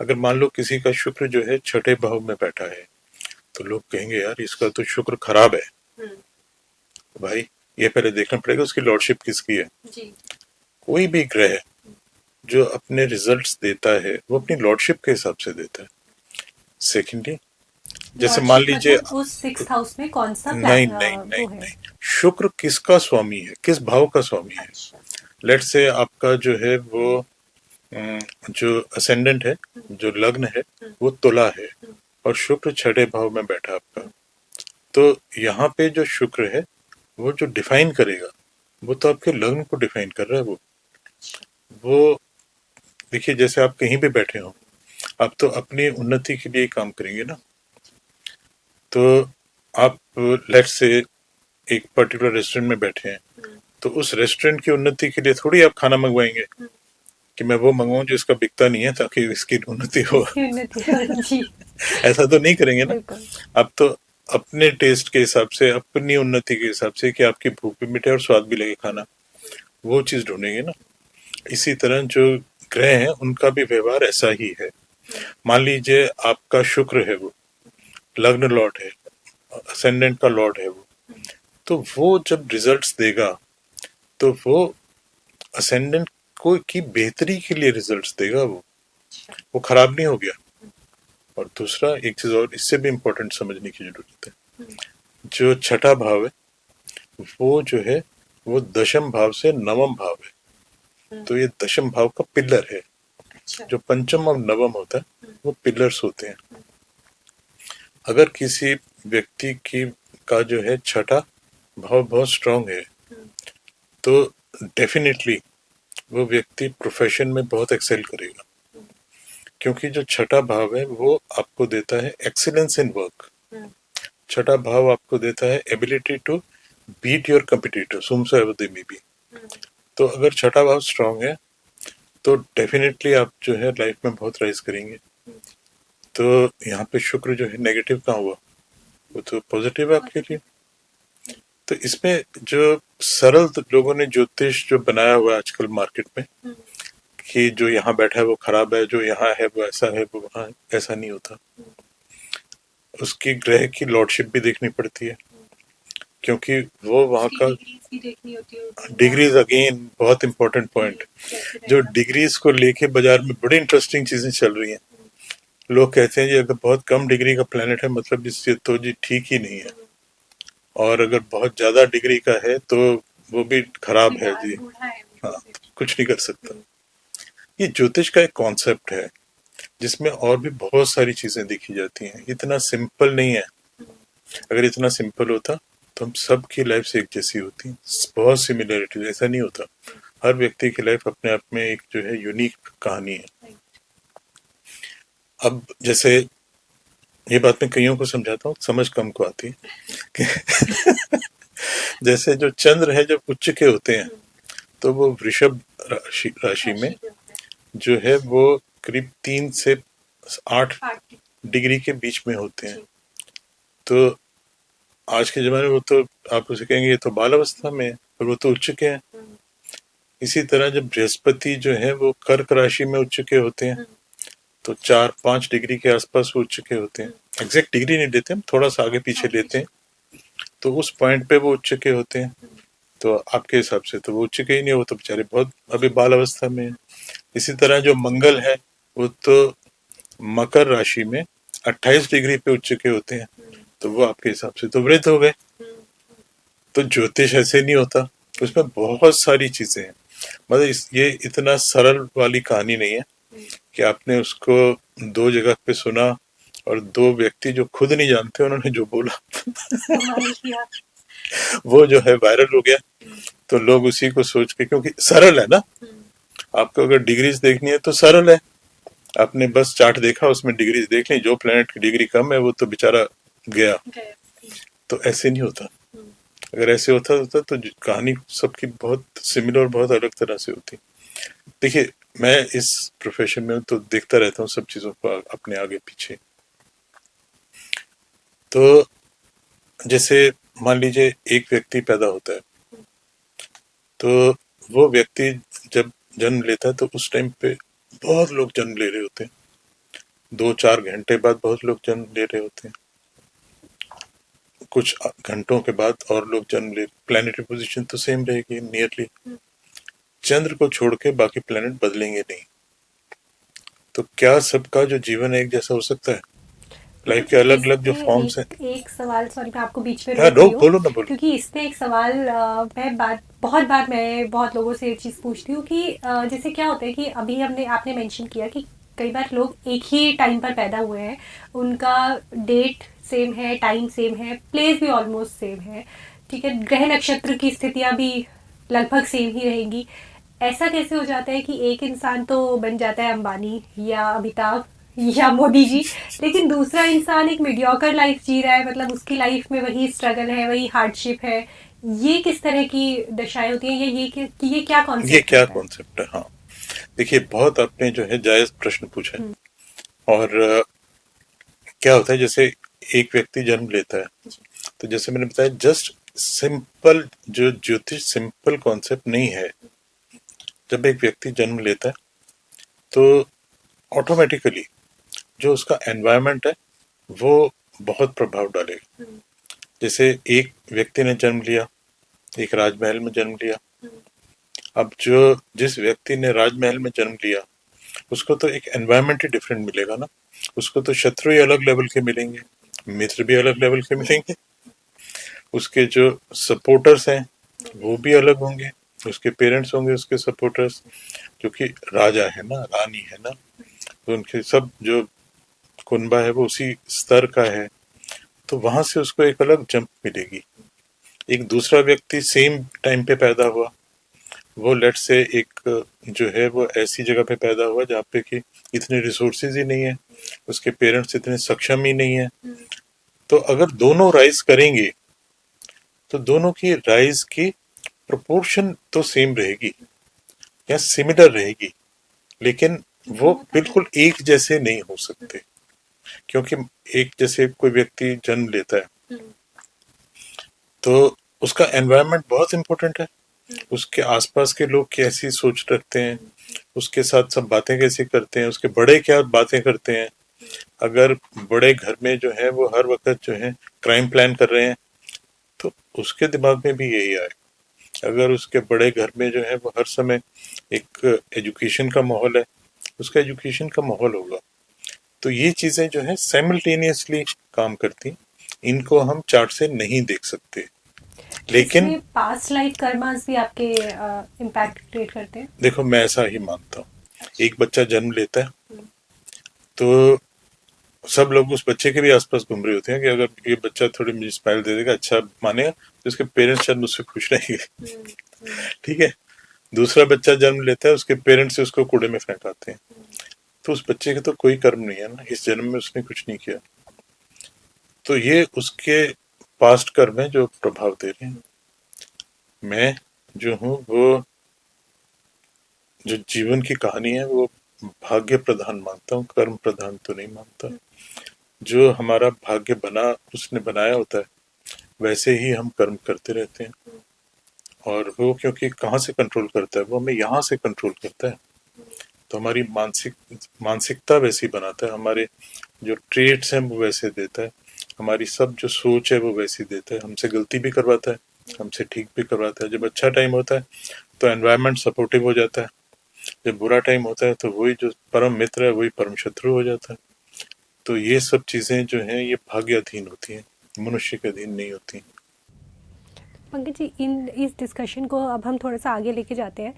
अगर मान लो किसी का शुक्र जो है 6ठे भाव में बैठा है, तो लोग कहेंगे यार इसका तो शुक्र खराब है। भाई, ये पहले देखना पड़ेगा उसकी लॉर्डशिप किसकी है। कोई भी ग्रह जो अपने रिजल्ट्स देता है वो अपनी लॉर्डशिप के हिसाब से देता है। सेकेंडली, जैसे मान लीजिए, उस सिक्स्थ हाउस में कौन सा नहीं नहीं नहीं नहीं, शुक्र किसका स्वामी है, किस भाव का स्वामी है। लेट से आपका जो है वो जो असेंडेंट है, जो लग्न है, वो तुला है, और शुक्र 6ठे भाव में बैठा आपका, तो यहाँ पे जो शुक्र है वो जो डिफाइन करेगा, वो तो आपके लग्न को डिफाइन कर रहा है। वो देखिए, जैसे आप कहीं भी बैठे हो, आप तो अपनी उन्नति के लिए काम करेंगे ना। तो आप लेट से एक पर्टिकुलर रेस्टोरेंट में बैठे हैं, तो उस रेस्टोरेंट की उन्नति के लिए थोड़ी आप खाना मंगवाएंगे कि मैं वो मंगवाऊं जो इसका बिकता नहीं है ताकि इसकी उन्नति हो। ऐसा तो नहीं करेंगे ना। आप तो अपने टेस्ट के हिसाब से, अपनी उन्नति के हिसाब से, कि आपकी भूख भी मिटे और स्वाद भी लगे खाना, वो चीज ढूंढेंगे ना। इसी तरह जो ग्रह हैं उनका भी व्यवहार ऐसा ही है। मान लीजिए आपका शुक्र है, वो लग्न लॉर्ड है, असेंडेंट का लॉर्ड है वो, तो वो जब रिजल्ट्स देगा तो वो असेंडेंट को की बेहतरी के लिए रिजल्ट्स देगा। वो खराब नहीं हो गया। और दूसरा एक चीज और इससे भी इम्पोर्टेंट समझने की जरूरत है, जो 6ठा भाव है वो जो है वो दशम भाव से नवम भाव है, तो ये दशम भाव का पिलर है। जो पंचम और नवम होता है वो पिलर्स होते हैं। अगर किसी व्यक्ति की का जो है 6ठा भाव बहुत स्ट्रांग है, तो डेफिनेटली वो व्यक्ति प्रोफेशन में बहुत एक्सेल करेगा, क्योंकि जो 6ठा भाव है वो आपको देता है एक्सीलेंस इन वर्क। 6ठा भाव आपको देता है ability to beat your competitor whomsoever they may be। तो अगर 6ठा भाव स्ट्रांग है तो डेफिनेटली आप जो है लाइफ में बहुत राइज करेंगे। तो यहाँ पे शुक्र जो है नेगेटिव कहाँ हुआ, वो तो पॉजिटिव है आपके लिए। तो इसमें जो सरल लोगों ने ज्योतिष जो बनाया हुआ है आजकल मार्केट में, कि जो यहाँ बैठा है वो खराब है, जो यहाँ है वो ऐसा है, वो वहाँ है, ऐसा नहीं होता। उसकी ग्रह की लॉर्डशिप भी देखनी पड़ती है, क्योंकि वो वहाँ का डिग्रीज, अगेन बहुत इंपॉर्टेंट पॉइंट। जो डिग्रीज को लेके बाजार में बड़ी इंटरेस्टिंग चीजें चल रही हैं। लोग कहते हैं जी अगर बहुत कम डिग्री का प्लेनेट है मतलब इससे तो जी ठीक ही नहीं है, और अगर बहुत ज्यादा डिग्री का है तो वो भी खराब है जी। हाँ, कुछ नहीं कर सकता। ये ज्योतिष का एक कॉन्सेप्ट है जिसमें और भी बहुत सारी चीजें देखी जाती हैं। इतना सिंपल नहीं है। अगर इतना सिंपल होता तो हम सब की लाइफ से एक जैसी होती। बहुत सिमिलरिटी, ऐसा नहीं होता। हर व्यक्ति की लाइफ अपने आप में एक जो है यूनिक कहानी है। अब जैसे ये बात मैं कईयों को समझाता हूँ, समझ कम को आती है कि जैसे जो चंद्र है जब उच्च के होते हैं तो वो वृषभ राशि में जो है वो करीब 3 से 8 डिग्री के बीच में होते हैं। तो आज के जमाने में वो तो आप उसे कहेंगे ये तो बाल अवस्था में है, पर वो तो उच्च के हैं। इसी तरह जब बृहस्पति जो है वो कर्क राशि में उच्च के होते हैं तो 4-5 डिग्री के आसपास वो उच्च के होते हैं। एग्जैक्ट डिग्री नहीं देते, हम थोड़ा सा आगे पीछे लेते हैं, तो उस पॉइंट पे वो उच्च के होते हैं। तो आपके हिसाब से तो वो उच्च के ही नहीं, वो तो बेचारे बहुत अभी बाल अवस्था में है। इसी तरह जो मंगल है वो तो मकर राशि में 28 डिग्री पे उच्च के होते हैं, तो वो आपके हिसाब से तो वृद्ध हो गए। तो ज्योतिष ऐसे नहीं होता, उसमें बहुत सारी चीजें हैं। मतलब ये इतना सरल वाली कहानी नहीं है कि आपने उसको 2 जगह पे सुना और 2 व्यक्ति जो खुद नहीं जानते उन्होंने जो बोला वो जो है वायरल हो गया। तो लोग उसी को सोच के, क्योंकि सरल है ना, आपको अगर डिग्रीज देखनी है तो सरल है, आपने बस चार्ट देखा उसमें डिग्रीज देख ली, जो प्लेनेट की डिग्री कम है वो तो बेचारा गया। तो ऐसे नहीं होता, अगर ऐसे होता तो कहानी सबकी बहुत सिमिलर, बहुत अलग तरह से होती। देखिए मैं इस प्रोफेशन में तो देखता रहता हूँ सब चीजों को अपने आगे पीछे। तो जैसे मान लीजिए एक व्यक्ति पैदा होता है, तो वो व्यक्ति जब जन्म लेता है तो उस टाइम पे बहुत लोग जन्म ले रहे होते हैं, 2-4 घंटे बाद बहुत लोग जन्म ले रहे होते हैं, कुछ घंटों के बाद और लोग जन्म ले। प्लैनेटरी पोजीशन तो सेम रहेगी नियरली, चंद्र को छोड़ के बाकी प्लैनेट बदलेंगे नहीं। तो क्या सबका जो जीवन है एक जैसा हो सकता है? लाइफ के अलग अलग जो फॉर्म्स हैं। एक सवाल, सॉरी मैं आपको बीच में हाँ रोक रही हूँ, बोलो ना, बोलो। क्योंकि इस पे एक सवाल बहुत बार मैं बहुत लोगों से ये चीज़ पूछती हूँ कि जैसे क्या होता है कि अभी आपने मेंशन किया कि कई बार लोग एक ही टाइम पर पैदा हुए हैं, उनका डेट सेम है, टाइम सेम है, प्लेस भी ऑलमोस्ट सेम है, ठीक है, ग्रह नक्षत्र की स्थितियाँ भी लगभग सेम ही रहेंगी। ऐसा कैसे हो जाता है कि एक इंसान तो बन जाता है अंबानी या अमिताभ या मोदी जी, लेकिन दूसरा इंसान एक मीडियोकर लाइफ जी रहा है, मतलब उसकी लाइफ में वही स्ट्रगल है, वही हार्डशिप है। ये किस तरह की दशाएं होती हैं, या ये क्या ये कॉन्सेप्ट क्या होता है? कॉन्सेप्ट है? हाँ देखिए, बहुत आपने जो है जायज प्रश्न पूछा है। और क्या होता है, जैसे एक व्यक्ति जन्म लेता है, तो जैसे मैंने बताया, जस्ट सिंपल जो ज्योतिष सिंपल कॉन्सेप्ट नहीं है। जब एक व्यक्ति जन्म लेता है तो ऑटोमेटिकली जो उसका एनवायरनमेंट है वो बहुत प्रभाव डालेगा। जैसे एक व्यक्ति ने जन्म लिया, एक राजमहल में जन्म लिया। अब जो जिस व्यक्ति ने राजमहल में जन्म लिया उसको तो एक एनवायरनमेंट ही डिफरेंट मिलेगा ना, उसको तो शत्रु ही अलग लेवल के मिलेंगे, मित्र भी अलग लेवल के मिलेंगे, उसके जो सपोर्टर्स हैं वो भी अलग होंगे, उसके पेरेंट्स होंगे उसके सपोर्टर्स, जो कि राजा है ना, रानी है ना, तो उनके सब जो कुनबा है वो उसी स्तर का है। तो वहां से उसको एक अलग जंप मिलेगी। एक दूसरा व्यक्ति सेम टाइम पे पैदा हुआ, वो लेट से एक जो है वो ऐसी जगह पे पैदा हुआ जहाँ पे कि इतने रिसोर्सेज ही नहीं है, उसके पेरेंट्स इतने सक्षम ही नहीं है। तो अगर दोनों राइज करेंगे तो दोनों की राइज की प्रोपोर्शन तो सेम रहेगी या सिमिलर रहेगी, लेकिन वो बिल्कुल एक जैसे नहीं हो सकते। क्योंकि एक जैसे कोई व्यक्ति जन्म लेता है तो उसका एनवायरनमेंट बहुत इंपॉर्टेंट है, उसके आसपास के लोग कैसी सोच रखते हैं, उसके साथ सब बातें कैसे करते हैं, उसके बड़े क्या बातें करते हैं। अगर बड़े घर में जो है वो हर वक्त जो है क्राइम प्लान कर रहे हैं तो उसके दिमाग में भी यही आए। अगर उसके बड़े घर में जो है वो हर समय एक एजुकेशन का माहौल है, उसका एजुकेशन का माहौल होगा। तो ये चीजें जो है साइमल्टेनियसली काम करती, इनको हम चार्ट से नहीं देख सकते। लेकिन इसमें पास्ट लाइफ कर्मास भी आपके इम्पैक्ट क्रिएट करते हैं? देखो मैं ऐसा ही मानता हूँ, एक बच्चा जन्म लेता है तो सब लोग उस बच्चे के भी आसपास घूम रहे होते हैं कि अगर ये बच्चा थोड़ी मुझे स्माइल दे देगा, अच्छा मानेगा, तो उसके पेरेंट्स शायद मुझसे खुश रहेंगे। ठीक है, दूसरा बच्चा जन्म लेता है, उसके पेरेंट्स से उसको कूड़े में फेंकाते हैं। तो उस बच्चे का तो कोई कर्म नहीं है ना, इस जन्म में उसने कुछ नहीं किया, तो ये उसके पास्ट कर्म है जो प्रभाव दे रहे हैं। मैं जो हूँ वो, जो जीवन की कहानी है वो भाग्य प्रधान मानता हूँ, कर्म प्रधान तो नहीं मानता। जो हमारा भाग्य बना, उसने बनाया होता है, वैसे ही हम कर्म करते रहते हैं। और वो क्योंकि कहाँ से कंट्रोल करता है, वो हमें यहाँ से कंट्रोल करता है। तो हमारी मानसिकता वैसी बनाता है, हमारे जो ट्रेट्स हैं वो वैसे देता है, हमारी सब जो सोच है वो वैसी देता है। हमसे गलती भी करवाता है, हमसे ठीक भी करवाता है। जब अच्छा टाइम होता है तो एनवायरनमेंट सपोर्टिव हो जाता है, जब बुरा टाइम होता है तो वही जो परम मित्र है वही परम शत्रु हो जाता है। तो ये सब चीजें जो हैं ये भाग्य अधीन होती हैं, मनुष्य के अधीन नहीं होती। पंकज जी, इन इस डिस्कशन को अब हम थोड़ा सा आगे लेके जाते हैं।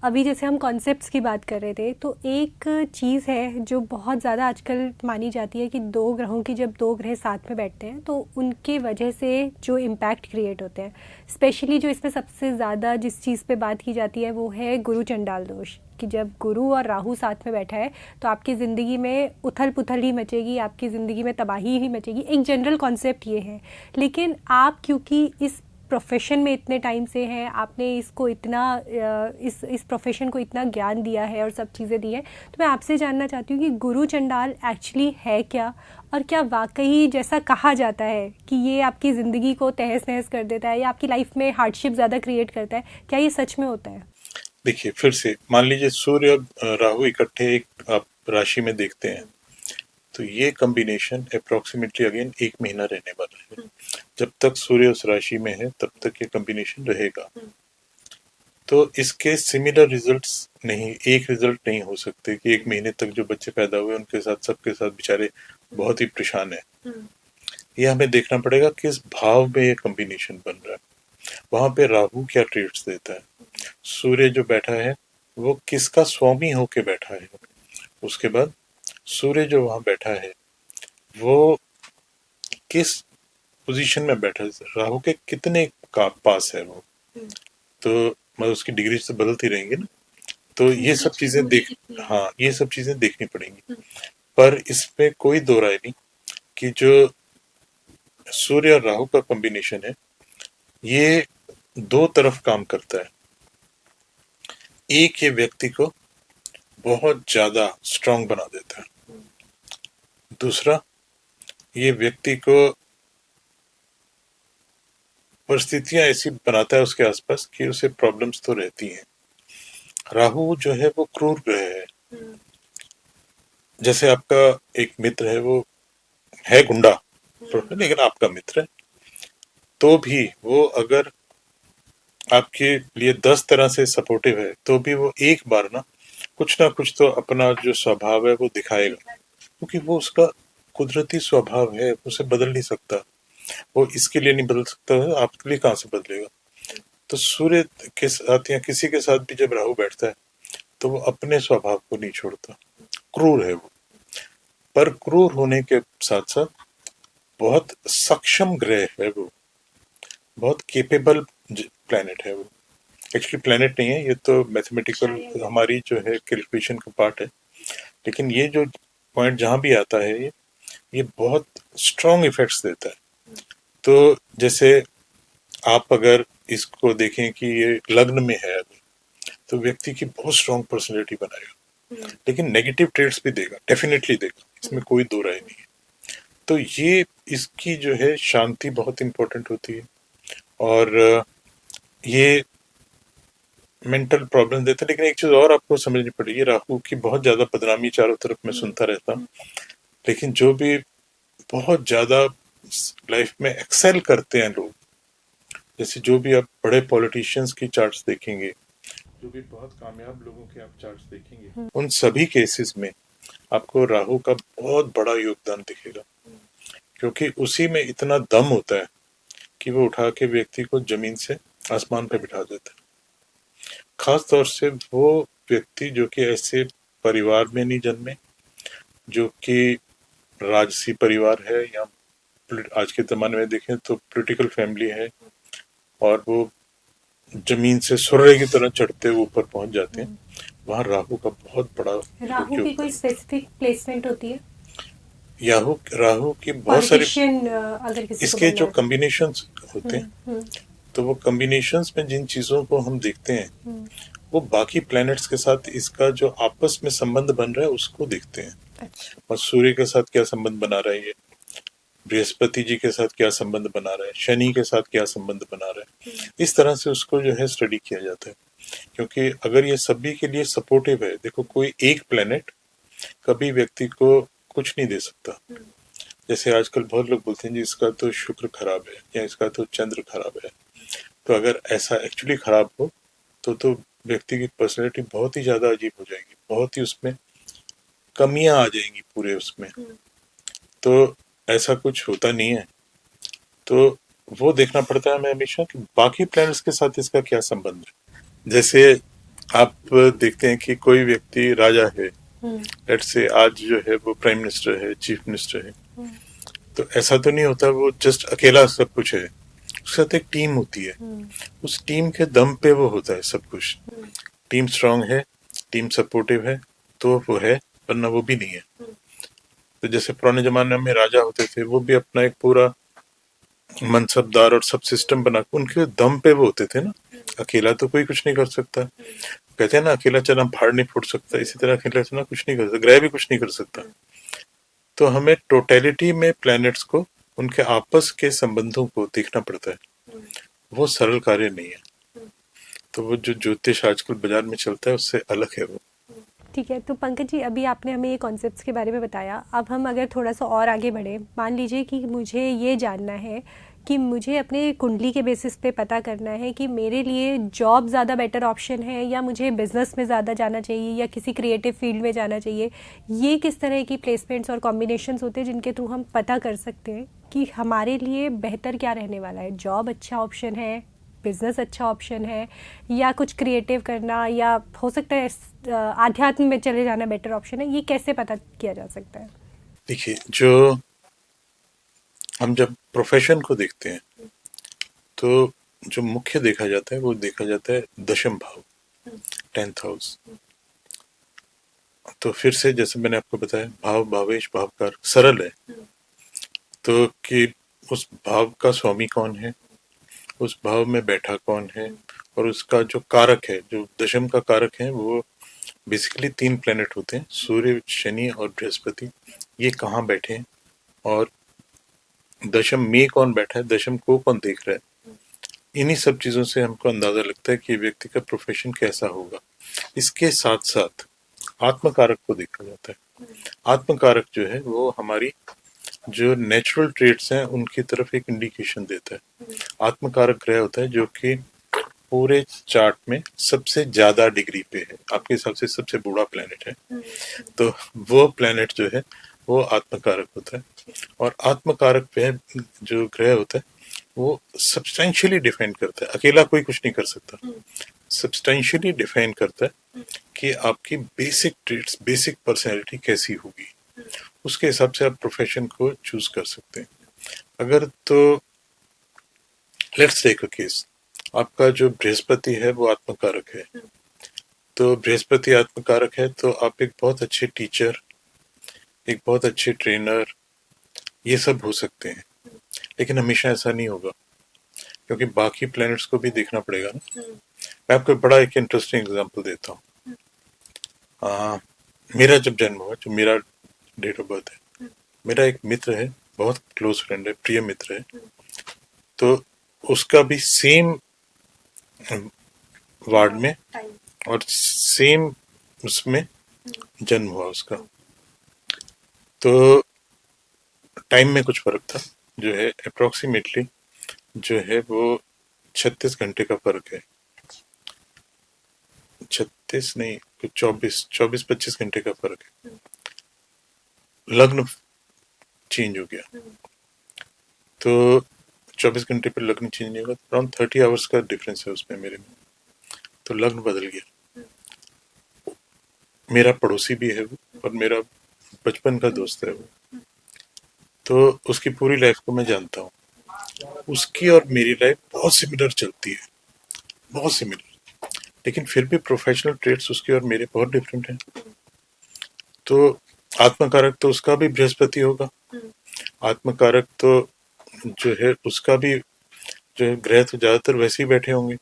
अभी जैसे हम कॉन्सेप्ट्स की बात कर रहे थे, तो एक चीज़ है जो बहुत ज़्यादा आजकल मानी जाती है कि दो ग्रहों की जब दो ग्रह साथ में बैठते हैं तो उनके वजह से जो इम्पैक्ट क्रिएट होते हैं, स्पेशली जो इसमें सबसे ज़्यादा जिस चीज़ पे बात की जाती है वो है गुरु चंडाल दोष, कि जब गुरु और राहु साथ में बैठा है तो आपकी ज़िंदगी में उथल पुथल ही मचेगी, आपकी ज़िंदगी में तबाही ही मचेगी। एक जनरल कॉन्सेप्ट ये है। लेकिन आप क्योंकि इस प्रोफेशन में इतने टाइम से हैं, आपने इसको इतना इस प्रोफेशन को इतना ज्ञान दिया है और सब चीज़ें दी हैं, तो मैं आपसे जानना चाहती हूँ कि गुरु चंडाल एक्चुअली है क्या, और क्या वाकई जैसा कहा जाता है कि ये आपकी ज़िंदगी को तहस नहस कर देता है या आपकी लाइफ में हार्डशिप ज़्यादा क्रिएट करता है, क्या ये सच में होता है? देखिए, फिर से मान लीजिए सूर्य और राहु इकट्ठे एक आप राशि में देखते हैं, तो ये कॉम्बिनेशन अप्रोक्सीमेटली अगेन 1 महीना रहने वाला है। जब तक सूर्य उस राशि में है तब तक ये कॉम्बिनेशन रहेगा। तो इसके सिमिलर रिजल्ट्स नहीं, एक रिजल्ट नहीं हो सकते कि 1 महीने तक जो बच्चे पैदा हुए उनके साथ सबके साथ बेचारे बहुत ही परेशान है। ये हमें देखना पड़ेगा किस भाव में ये कॉम्बिनेशन बन रहा है, वहां पे राहु क्या ट्रेट्स देता है, सूर्य जो बैठा है वो किसका स्वामी होके बैठा है, उसके बाद सूर्य जो वहां बैठा है वो किस पोजीशन में बैठा है, राहु के कितने का पास है वो, तो मतलब उसकी डिग्री तो बदलती रहेंगी ना। तो ये सब चीजें हाँ, ये सब चीजें देखनी पड़ेंगी। पर इसमें कोई दो राय नहीं कि जो सूर्य और राहु का कॉम्बिनेशन है ये दो तरफ काम करता है। एक, ये व्यक्ति को बहुत ज्यादा स्ट्रांग बना देता है। दूसरा, ये व्यक्ति को परिस्थितियां ऐसी बनाता है उसके आसपास कि उसे प्रॉब्लम्स तो रहती हैं। राहु जो है वो क्रूर ग्रह है। जैसे आपका एक मित्र है, वो है गुंडा लेकिन आपका मित्र है, तो भी वो अगर आपके लिए 10 तरह से सपोर्टिव है तो भी वो एक बार ना कुछ तो अपना जो स्वभाव है वो दिखाएगा, क्योंकि वो उसका कुदरती स्वभाव है, उसे बदल नहीं सकता। वो इसके लिए नहीं बदल सकता है, आपके लिए कहाँ से बदलेगा। तो सूर्य के साथ या किसी के साथ भी जब राहु बैठता है तो वो अपने स्वभाव को नहीं छोड़ता, क्रूर है वो। पर क्रूर होने के साथ साथ बहुत सक्षम ग्रह है वो, बहुत केपेबल प्लेनेट है वो। एक्चुअली प्लेनेट नहीं है ये, तो मैथमेटिकल हमारी जो है कैलकुलेशन का पार्ट है। लेकिन ये जो पॉइंट जहां भी आता है ये बहुत स्ट्रॉन्ग इफेक्ट्स देता है। तो जैसे आप अगर इसको देखें कि ये लग्न में है अभी, तो व्यक्ति की बहुत स्ट्रॉन्ग पर्सनैलिटी बनाएगा, लेकिन नेगेटिव ट्रेड्स भी देगा, डेफिनेटली देगा, इसमें कोई दो राय नहीं है। तो ये इसकी जो है शांति बहुत इंपॉर्टेंट होती है, और ये मेंटल प्रॉब्लम देता है। लेकिन एक चीज और आपको समझनी पड़ेगी, राहु की बहुत ज्यादा बदनामी चारों तरफ मैं सुनता रहता हूँ, लेकिन जो भी बहुत ज्यादा लाइफ में एक्सेल करते हैं लोग, जैसे जो भी आप बड़े पॉलिटिशियंस की चार्ट्स देखेंगे, जो भी बहुत कामयाब लोगों के आप चार्ट्स देखेंगे, उन सभी केसेस में आपको राहु का बहुत बड़ा योगदान दिखेगा, क्योंकि उसी में इतना दम होता है कि वो उठा के व्यक्ति को जमीन से आसमान पे बिठा देता है। खास तौर से वो व्यक्ति जो कि ऐसे परिवार में नहीं जन्मे, जो कि राजसी परिवार है, या आज के जमाने में देखें तो पॉलिटिकल फैमिली है, और वो जमीन से सूर्य की तरह चढ़ते ऊपर पहुंच जाते हैं, वहाँ राहु का बहुत बड़ा राहु योग्य की होता कोई है। स्पेसिफिक प्लेसमेंट होती है? राहु राहु की बहुत सारी, पॉलिटिशियन अगर किसी को इसके बनना जो है तो। कॉम्बिनेशंस होते हैं, हम्म। तो वो कॉम्बिनेशंस में जिन चीजों को हम देखते हैं, वो बाकी प्लैनेट्स के साथ इसका जो आपस में संबंध बन रहा है उसको देखते हैं। अच्छा। और सूर्य के साथ क्या संबंध बना रहा है, ये बृहस्पति जी के साथ क्या संबंध बना रहा है, शनि के साथ क्या संबंध बना रहा है, इस तरह से उसको जो है स्टडी किया जाता है। क्योंकि अगर ये सभी के लिए सपोर्टिव है, देखो कोई एक प्लेनेट कभी व्यक्ति को कुछ नहीं दे सकता। जैसे आजकल बहुत लोग बोलते हैं जी इसका तो शुक्र खराब है या इसका तो चंद्र खराब है। तो अगर ऐसा एक्चुअली खराब हो तो व्यक्ति की पर्सनैलिटी बहुत ही ज्यादा अजीब हो जाएगी, बहुत ही उसमें कमियां आ जाएंगी पूरे उसमें। तो ऐसा कुछ होता नहीं है। तो वो देखना पड़ता है हमें हमेशा कि बाकी प्लैनेट्स के साथ इसका क्या संबंध है। जैसे आप देखते हैं कि कोई व्यक्ति राजा है, लेट्स से आज जो है वो प्राइम मिनिस्टर है, चीफ मिनिस्टर है, तो ऐसा तो नहीं होता वो जस्ट अकेला सब कुछ है, उसके साथ एक टीम होती है। उस टीम के दम पे वो होता है सब कुछ। टीम स्ट्रांग है, टीम सपोर्टिव है, तो वो है, वरना वो भी नहीं है। तो जैसे पुराने जमाने में राजा होते थे, वो भी अपना एक पूरा मनसबदार और सब सिस्टम बना के उनके दम पे वो होते थे ना। अकेला तो कोई कुछ नहीं कर सकता। कहते हैं ना, अकेला चना फाड़ नहीं फूट सकता, इसी तरह अकेला चना कुछ नहीं कर सकता, ग्रह भी कुछ नहीं कर सकता। तो हमें टोटलिटी में प्लैनेट्स को, उनके आपस के संबंधों को देखना पड़ता है। वो सरल कार्य नहीं है। तो वो जो ज्योतिष आजकल बाजार में चलता है उससे अलग है वो। ठीक है, तो पंकज जी अभी आपने हमें ये कॉन्सेप्ट्स के बारे में बताया। अब हम अगर थोड़ा सा और आगे बढ़ें, मान लीजिए कि मुझे ये जानना है कि मुझे अपने कुंडली के बेसिस पे पता करना है कि मेरे लिए जॉब ज़्यादा बेटर ऑप्शन है या मुझे बिजनेस में ज़्यादा जाना चाहिए या किसी क्रिएटिव फील्ड में जाना चाहिए। ये किस तरह की प्लेसमेंट्स और कॉम्बिनेशंस होते हैं जिनके थ्रू हम पता कर सकते हैं कि हमारे लिए बेहतर क्या रहने वाला है? जॉब अच्छा ऑप्शन है, बिजनेस अच्छा ऑप्शन है, या कुछ क्रिएटिव करना, या हो सकता है आध्यात्म में चले जाना बेटर ऑप्शन है? ये कैसे पता किया जा सकता है? देखिए, जो हम जब प्रोफेशन को देखते हैं, तो जो मुख्य देखा जाता है वो देखा जाता है दशम भाव, 10th हाउस। तो फिर से जैसे मैंने आपको बताया, भाव भावेश भावकार सरल है। तो कि उस भाव का स्वामी कौन है, उस भाव में बैठा कौन है, और उसका जो कारक है, जो दशम का कारक है, वो बेसिकली 3 प्लेनेट होते हैं, सूर्य, शनि और बृहस्पति। ये कहाँ बैठे हैं और दशम में कौन बैठा है, दशम को कौन देख रहा है। इन्हीं सब चीजों से हमको अंदाजा लगता है कि व्यक्ति का प्रोफेशन कैसा होगा। इसके साथ साथ आत्मकारक को देखा जाता है। आत्मकारक जो है वो हमारी जो नेचुरल ट्रेड्स हैं उनकी तरफ एक इंडिकेशन देता है। आत्मकारक ग्रह होता है जो कि पूरे चार्ट में सबसे ज्यादा डिग्री पे है, आपके हिसाब से सबसे बूढ़ा प्लेनेट है। तो वो प्लेनेट जो है वो आत्मकारक होता है। और आत्मकारक पे जो ग्रह होता है वो सब्सटेंशियली डिफाइन करता है, अकेला कोई कुछ नहीं कर सकता। सब्सटेंशियली डिफाइन करता है कि आपकी बेसिक ट्रेट्स, बेसिक पर्सनैलिटी कैसी होगी। उसके हिसाब से आप प्रोफेशन को चूज कर सकते हैं। अगर तो लेट्स टेक अ केस, आपका जो बृहस्पति है वो आत्मकारक है, तो बृहस्पति आत्मकारक है तो आप एक बहुत अच्छे टीचर, एक बहुत अच्छे ट्रेनर, ये सब हो सकते हैं। लेकिन हमेशा ऐसा नहीं होगा, क्योंकि बाकी प्लैनेट्स को भी देखना पड़ेगा ना। मैं आपको बड़ा एक इंटरेस्टिंग एग्जांपल देता हूँ। मेरा जब जन्म हुआ, जो मेरा डेट ऑफ बर्थ है, मेरा एक मित्र है, बहुत क्लोज फ्रेंड है, प्रिय मित्र है। तो उसका भी सेम वार्ड में और सेम उसमें जन्म हुआ उसका। तो टाइम में कुछ फर्क था, जो है अप्रोक्सीमेटली जो है वो 36 घंटे का फर्क है। 36 नहीं, कुछ 24-25 घंटे का फर्क है। लग्न चेंज हो गया, तो 24 घंटे पे लग्न चेंज नहीं होगा, तो अराउंड 30 आवर्स का डिफरेंस है उसमें मेरे में। तो लग्न बदल गया। मेरा पड़ोसी भी है वो, और मेरा बचपन का दोस्त है वो। तो उसकी पूरी लाइफ को मैं जानता हूँ। उसकी और मेरी लाइफ बहुत सिमिलर चलती है, बहुत सिमिलर। लेकिन फिर भी प्रोफेशनल ट्रेड्स उसके और मेरे बहुत डिफरेंट हैं। तो आत्मकारक तो उसका भी बृहस्पति होगा, आत्मकारक तो जो है उसका भी जो है ग्रह तो ज्यादातर वैसे ही बैठे होंगे,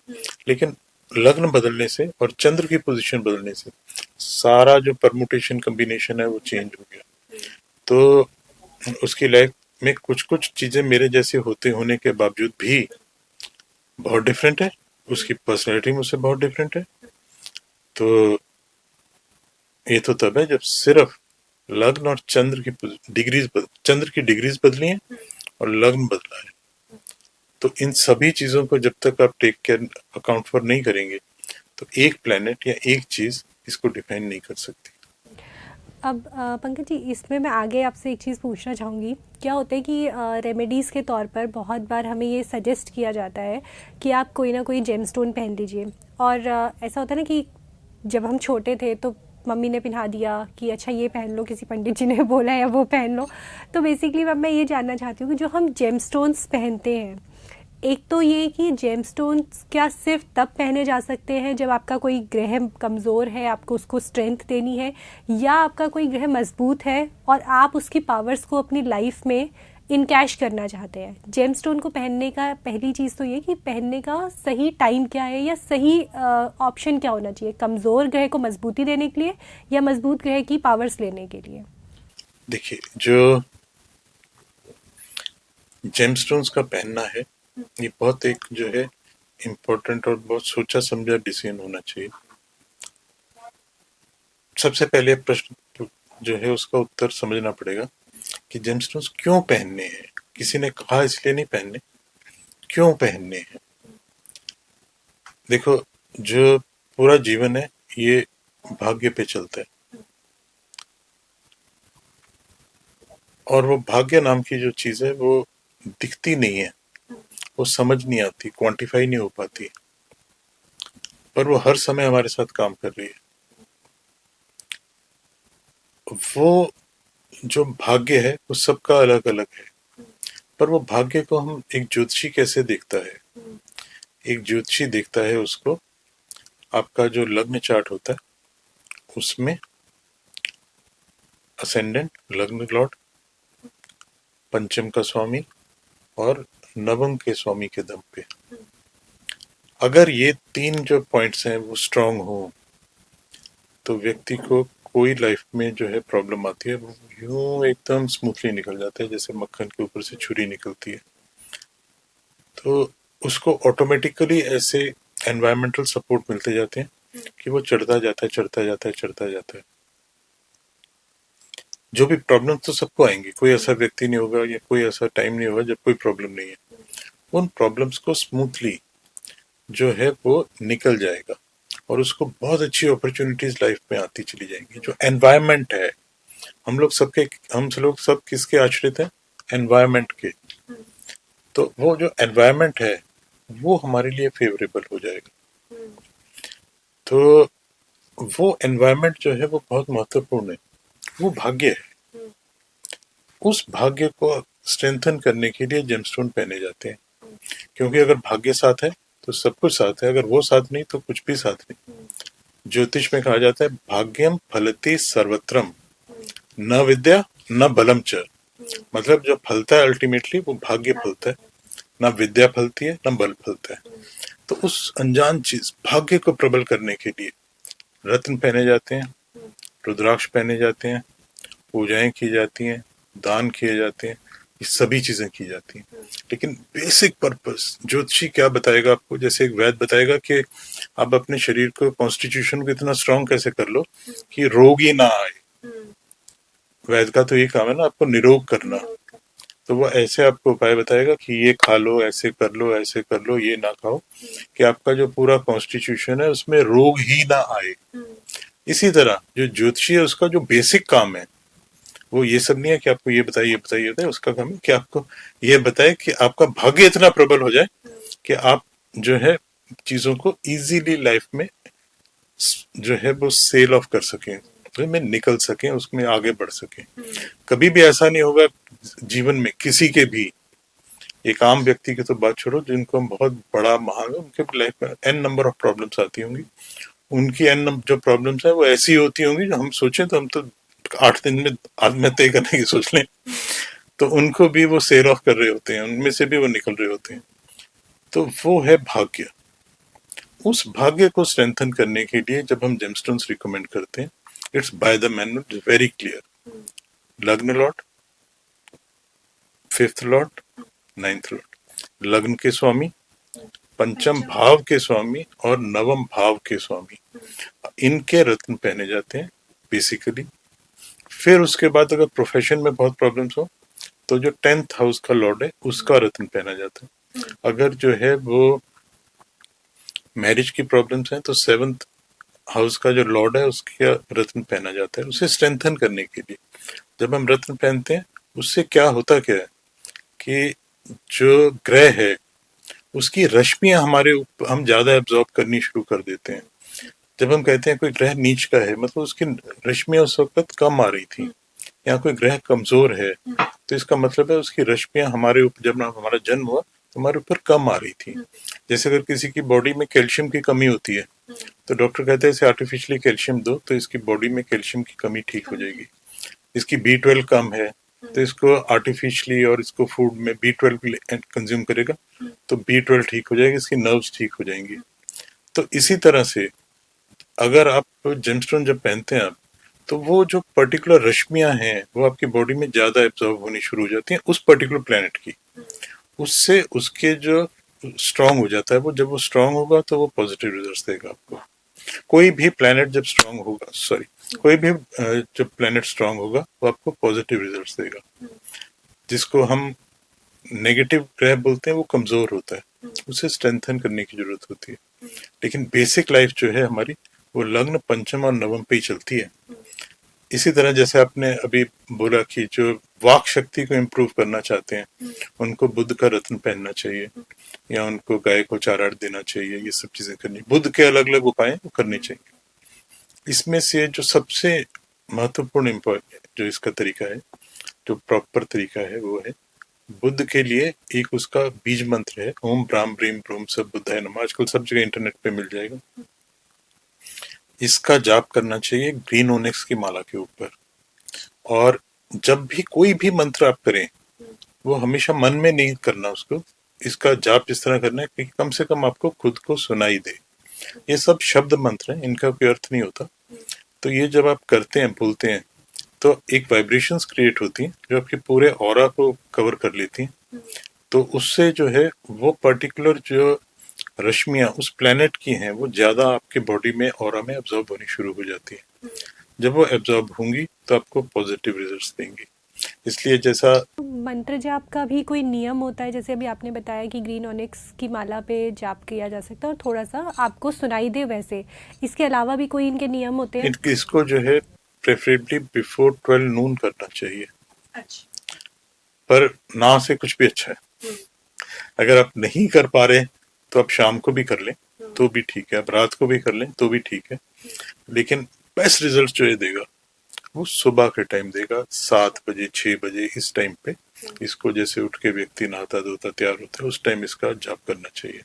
लेकिन लग्न बदलने से और चंद्र की पोजीशन बदलने से सारा जो परमुटेशन कॉम्बिनेशन है वो चेंज हो गया। तो उसकी लाइफ में कुछ कुछ चीजें मेरे जैसे होते होने के बावजूद भी बहुत डिफरेंट है, उसकी पर्सनैलिटी मुझसे बहुत डिफरेंट है। तो ये तो तब है जब सिर्फ लग्न और चंद्र की डिग्रीज बदली हैं और लग्न बदला है। तो इन सभी चीजों को जब तक आप टेक केयर अकाउंट फॉर नहीं करेंगे तो एक प्लेनेट या एक चीज इसको डिफाइन नहीं कर सकती। अब पंकज जी, इसमें मैं आगे आपसे एक चीज़ पूछना चाहूँगी। क्या होता है कि रेमेडीज़ के तौर पर बहुत बार हमें ये सजेस्ट किया जाता है कि आप कोई ना कोई जेमस्टोन पहन लीजिए, और ऐसा होता है ना कि जब हम छोटे थे तो मम्मी ने पहना दिया कि अच्छा ये पहन लो, किसी पंडित जी ने बोला या वो पहन लो। तो बेसिकली अब मैं ये जानना चाहती हूँ कि जो हम जेमस्टोन्स पहनते हैं, एक तो ये कि जेमस्टोन्स क्या सिर्फ तब पहने जा सकते हैं जब आपका कोई ग्रह कमज़ोर है, आपको उसको स्ट्रेंथ देनी है, या आपका कोई ग्रह मजबूत है और आप उसकी पावर्स को अपनी लाइफ में इनकैश करना चाहते हैं। जेमस्टोन को पहनने का पहली चीज़ तो ये कि पहनने का सही टाइम क्या है, या सही ऑप्शन क्या होना चाहिए, कमज़ोर ग्रह को मजबूती देने के लिए या मजबूत ग्रह की पावर्स लेने के लिए? देखिए, जो जेमस्टोन्स का पहनना है ये बहुत एक जो है इम्पोर्टेंट और बहुत सोचा समझा डिसीजन होना चाहिए। सबसे पहले प्रश्न जो है उसका उत्तर समझना पड़ेगा कि जेमस्टोन्स क्यों पहनने हैं। किसी ने कहा इसलिए नहीं पहनने, क्यों पहनने हैं। देखो, जो पूरा जीवन है ये भाग्य पे चलता है, और वो भाग्य नाम की जो चीज है वो दिखती नहीं है, वो समझ नहीं आती, क्वांटिफाई नहीं हो पाती, पर वो हर समय हमारे साथ काम कर रही है। वो जो भाग्य है वो सबका अलग अलग है, पर वो भाग्य को हम एक ज्योतिषी कैसे देखता है। एक ज्योतिषी देखता है उसको, आपका जो लग्न चार्ट होता है उसमें असेंडेंट, लग्न लॉर्ड, पंचम का स्वामी और नवम के स्वामी के दम पे अगर ये तीन जो पॉइंट्स हैं वो स्ट्रांग हो तो व्यक्ति को कोई लाइफ में जो है प्रॉब्लम आती है वो यूं एकदम स्मूथली निकल जाता है, जैसे मक्खन के ऊपर से छुरी निकलती है। तो उसको ऑटोमेटिकली ऐसे एनवायरमेंटल सपोर्ट मिलते जाते हैं कि वो चढ़ता जाता है, चढ़ता जाता है, चढ़ता जाता है। जो भी प्रॉब्लम तो सबको आएंगी, कोई ऐसा व्यक्ति नहीं होगा या कोई ऐसा टाइम नहीं होगा जब कोई प्रॉब्लम नहीं है। उन प्रॉब्लम्स को स्मूथली जो है वो निकल जाएगा और उसको बहुत अच्छी अपॉर्चुनिटीज लाइफ में आती चली जाएंगी। जो एनवायरमेंट है, हम लोग सब किसके आश्रित हैं? एनवायरमेंट के। तो वो जो एनवायरमेंट है वो हमारे लिए फेवरेबल हो जाएगा। तो वो एनवायरमेंट जो है वो बहुत महत्वपूर्ण है, वो भाग्य है। उस भाग्य को स्ट्रेंथन करने के लिए जेमस्टोन पहने जाते हैं, क्योंकि अगर भाग्य साथ है तो सब कुछ साथ है, अगर वो साथ नहीं तो कुछ भी साथ नहीं। ज्योतिष में कहा जाता है भाग्यम फलति सर्वत्रम, न विद्या न बलम च। मतलब जो फलता है अल्टीमेटली वो भाग्य फलता है, ना विद्या फलती है ना बल फलता है। तो उस अनजान चीज भाग्य को प्रबल करने के लिए रत्न पहने जाते हैं, रुद्राक्ष पहने जाते हैं, पूजाएं की जाती हैं, दान किए जाते हैं, ये सभी चीजें की जाती हैं। लेकिन बेसिक पर्पस ज्योतिषी क्या बताएगा आपको? जैसे एक वैद्य बताएगा कि आप अपने शरीर को, कॉन्स्टिट्यूशन को इतना स्ट्रांग कैसे कर लो कि रोग ही ना आए। वैद्य का तो ये काम है ना, आपको निरोग करना। तो वो ऐसे आपको उपाय बताएगा कि ये खा लो, ऐसे कर लो, ऐसे कर लो, ये ना खाओ, कि आपका जो पूरा कॉन्स्टिट्यूशन है उसमें रोग ही ना आए। इसी तरह जो ज्योतिषी है उसका जो बेसिक काम है वो ये सब नहीं है कि आपको ये बताइए, ये बताइए, ये बताइए। उसका काम है कि आपको ये बताए कि आपका भाग्य इतना प्रबल हो जाए कि आप जो है चीजों को इजीली लाइफ में जो है वो सेल ऑफ कर सकें, में निकल सकें, उसमें आगे बढ़ सकें। कभी भी ऐसा नहीं होगा जीवन में किसी के भी एक आम व्यक्ति की तो बात छोड़ो, जिनको हम बहुत बड़ा महान, उनके लाइफ में एन नंबर ऑफ प्रॉब्लम्स आती होंगी। उनकी जो प्रॉब्लम्स है वो ऐसी होती होंगी जो हम सोचें तो हम तो 8 दिन में आत्महत्या करने की सोच लें, तो उनको भी वो सेल ऑफ कर रहे होते हैं, उनमें से भी वो निकल रहे होते हैं। तो वो है भाग्य। उस भाग्य को स्ट्रेंथन करने के लिए जब हम जेमस्टोन्स रिकमेंड करते हैं, it's by the manual, very clear. लग्न lord, 5th lord, 9th lord. लग्न के स्वामी, पंचम भाव के स्वामी और नवम भाव के स्वामी, इनके रत्न पहने जाते हैं बेसिकली। फिर उसके बाद अगर प्रोफेशन में बहुत प्रॉब्लम्स हो तो जो 10th हाउस का लॉर्ड है उसका रत्न पहना जाता है। अगर जो है वो मैरिज की प्रॉब्लम्स हैं तो 7th हाउस का जो लॉर्ड है उसका रत्न पहना जाता है, उसे स्ट्रेंथन करने के लिए। जब हम रत्न पहनते हैं उससे क्या होता क्या है कि जो ग्रह है उसकी रश्मियां हमारे हम ज्यादा एब्जॉर्ब करनी शुरू कर देते हैं। जब हम कहते हैं कोई ग्रह नीच का है, मतलब उसकी रश्मियां उस वक्त कम आ रही थी, या कोई ग्रह कमजोर है, तो इसका मतलब है उसकी रश्मियां हमारे ऊपर, जब हमारा जन्म हुआ तो हमारे ऊपर कम आ रही थी। जैसे अगर किसी की बॉडी में कैल्शियम की कमी होती है तो डॉक्टर कहते हैं इसे आर्टिफिशियली कैल्शियम दो तो इसकी बॉडी में कैल्शियम की कमी ठीक हो जाएगी। इसकी B12 कम है तो इसको आर्टिफिशियली और इसको फूड में B12 कंज्यूम करेगा तो B12 ठीक हो जाएगी, इसकी नर्व्स ठीक हो जाएंगी। तो इसी तरह से अगर आप जेमस्टोन जब पहनते हैं आप, तो वो जो पर्टिकुलर रश्मियां हैं वो आपकी बॉडी में ज्यादा एब्जॉर्ब होनी शुरू हो जाती हैं उस पर्टिकुलर प्लेनेट की। उससे उसके जो स्ट्रांग हो जाता है वो, जब वो स्ट्रांग होगा तो वो पॉजिटिव रिजल्ट्स देगा आपको। कोई भी प्लेनेट जब स्ट्रांग होगा, कोई भी जब प्लेनेट स्ट्रांग होगा वो आपको पॉजिटिव रिजल्ट्स देगा। जिसको हम नेगेटिव ग्रह बोलते हैं वो कमजोर होता है, उसे स्ट्रेंथन करने की जरूरत होती है। लेकिन बेसिक लाइफ जो है हमारी वो लग्न, पंचम और नवम पे ही चलती है। इसी तरह जैसे आपने अभी बोला कि जो वाक शक्ति को इम्प्रूव करना चाहते हैं उनको बुध का रत्न पहनना चाहिए, या उनको गाय को चारा देना चाहिए, ये सब चीजें करनी, बुध के अलग अलग उपाय वो करने चाहिए। इसमें से जो सबसे महत्वपूर्ण जो इसका तरीका है, जो प्रॉपर तरीका है, वो है बुद्ध के लिए एक उसका बीज मंत्र है, ओम ब्राम ब्रीम ब्रूम सब बुद्धाय नमः। आजकल सब जगह इंटरनेट पे मिल जाएगा। इसका जाप करना चाहिए ग्रीन ओनेक्स की माला के ऊपर। और जब भी कोई भी मंत्र आप करें वो हमेशा मन में नहीं करना उसको, इसका जाप इस तरह करना है कि कम से कम आपको खुद को सुनाई दे। ये सब शब्द मंत्र हैं, इनका कोई अर्थ नहीं होता। तो ये जब आप करते हैं, बोलते हैं, तो एक वाइब्रेशंस क्रिएट होती हैं जो आपके पूरे ऑरा को कवर कर लेती हैं। तो उससे जो है वो पर्टिकुलर जो रश्मियां उस प्लेनेट की हैं वो ज्यादा आपके बॉडी में, ऑरा में एब्जॉर्ब होनी शुरू हो जाती है। जब वो एब्जॉर्ब होंगी तो आपको पॉजिटिव रिजल्ट्स देंगी। इसलिए जैसा मंत्र जाप का भी कोई नियम होता है? जैसे अभी आपने बताया कि ग्रीन ओनिक्स की माला पे जाप किया जा सकता है और थोड़ा सा आपको सुनाई दे, वैसे इसके अलावा भी कोई इनके नियम होते हैं? इसको जो है प्रेफरेबली बिफोर 12 नून करना चाहिए। अच्छा। पर ना से कुछ भी अच्छा है। अगर आप नहीं कर पा रहे तो आप शाम को भी कर लें तो भी ठीक है, आप रात को भी कर लें तो भी ठीक है। लेकिन बेस्ट रिजल्ट जो ये देगा वो सुबह के टाइम देगा, 7 बजे 6 बजे इस टाइम पे। इसको जैसे उठ के व्यक्ति नहाता धोता तैयार होता है उस टाइम इसका जाप करना चाहिए,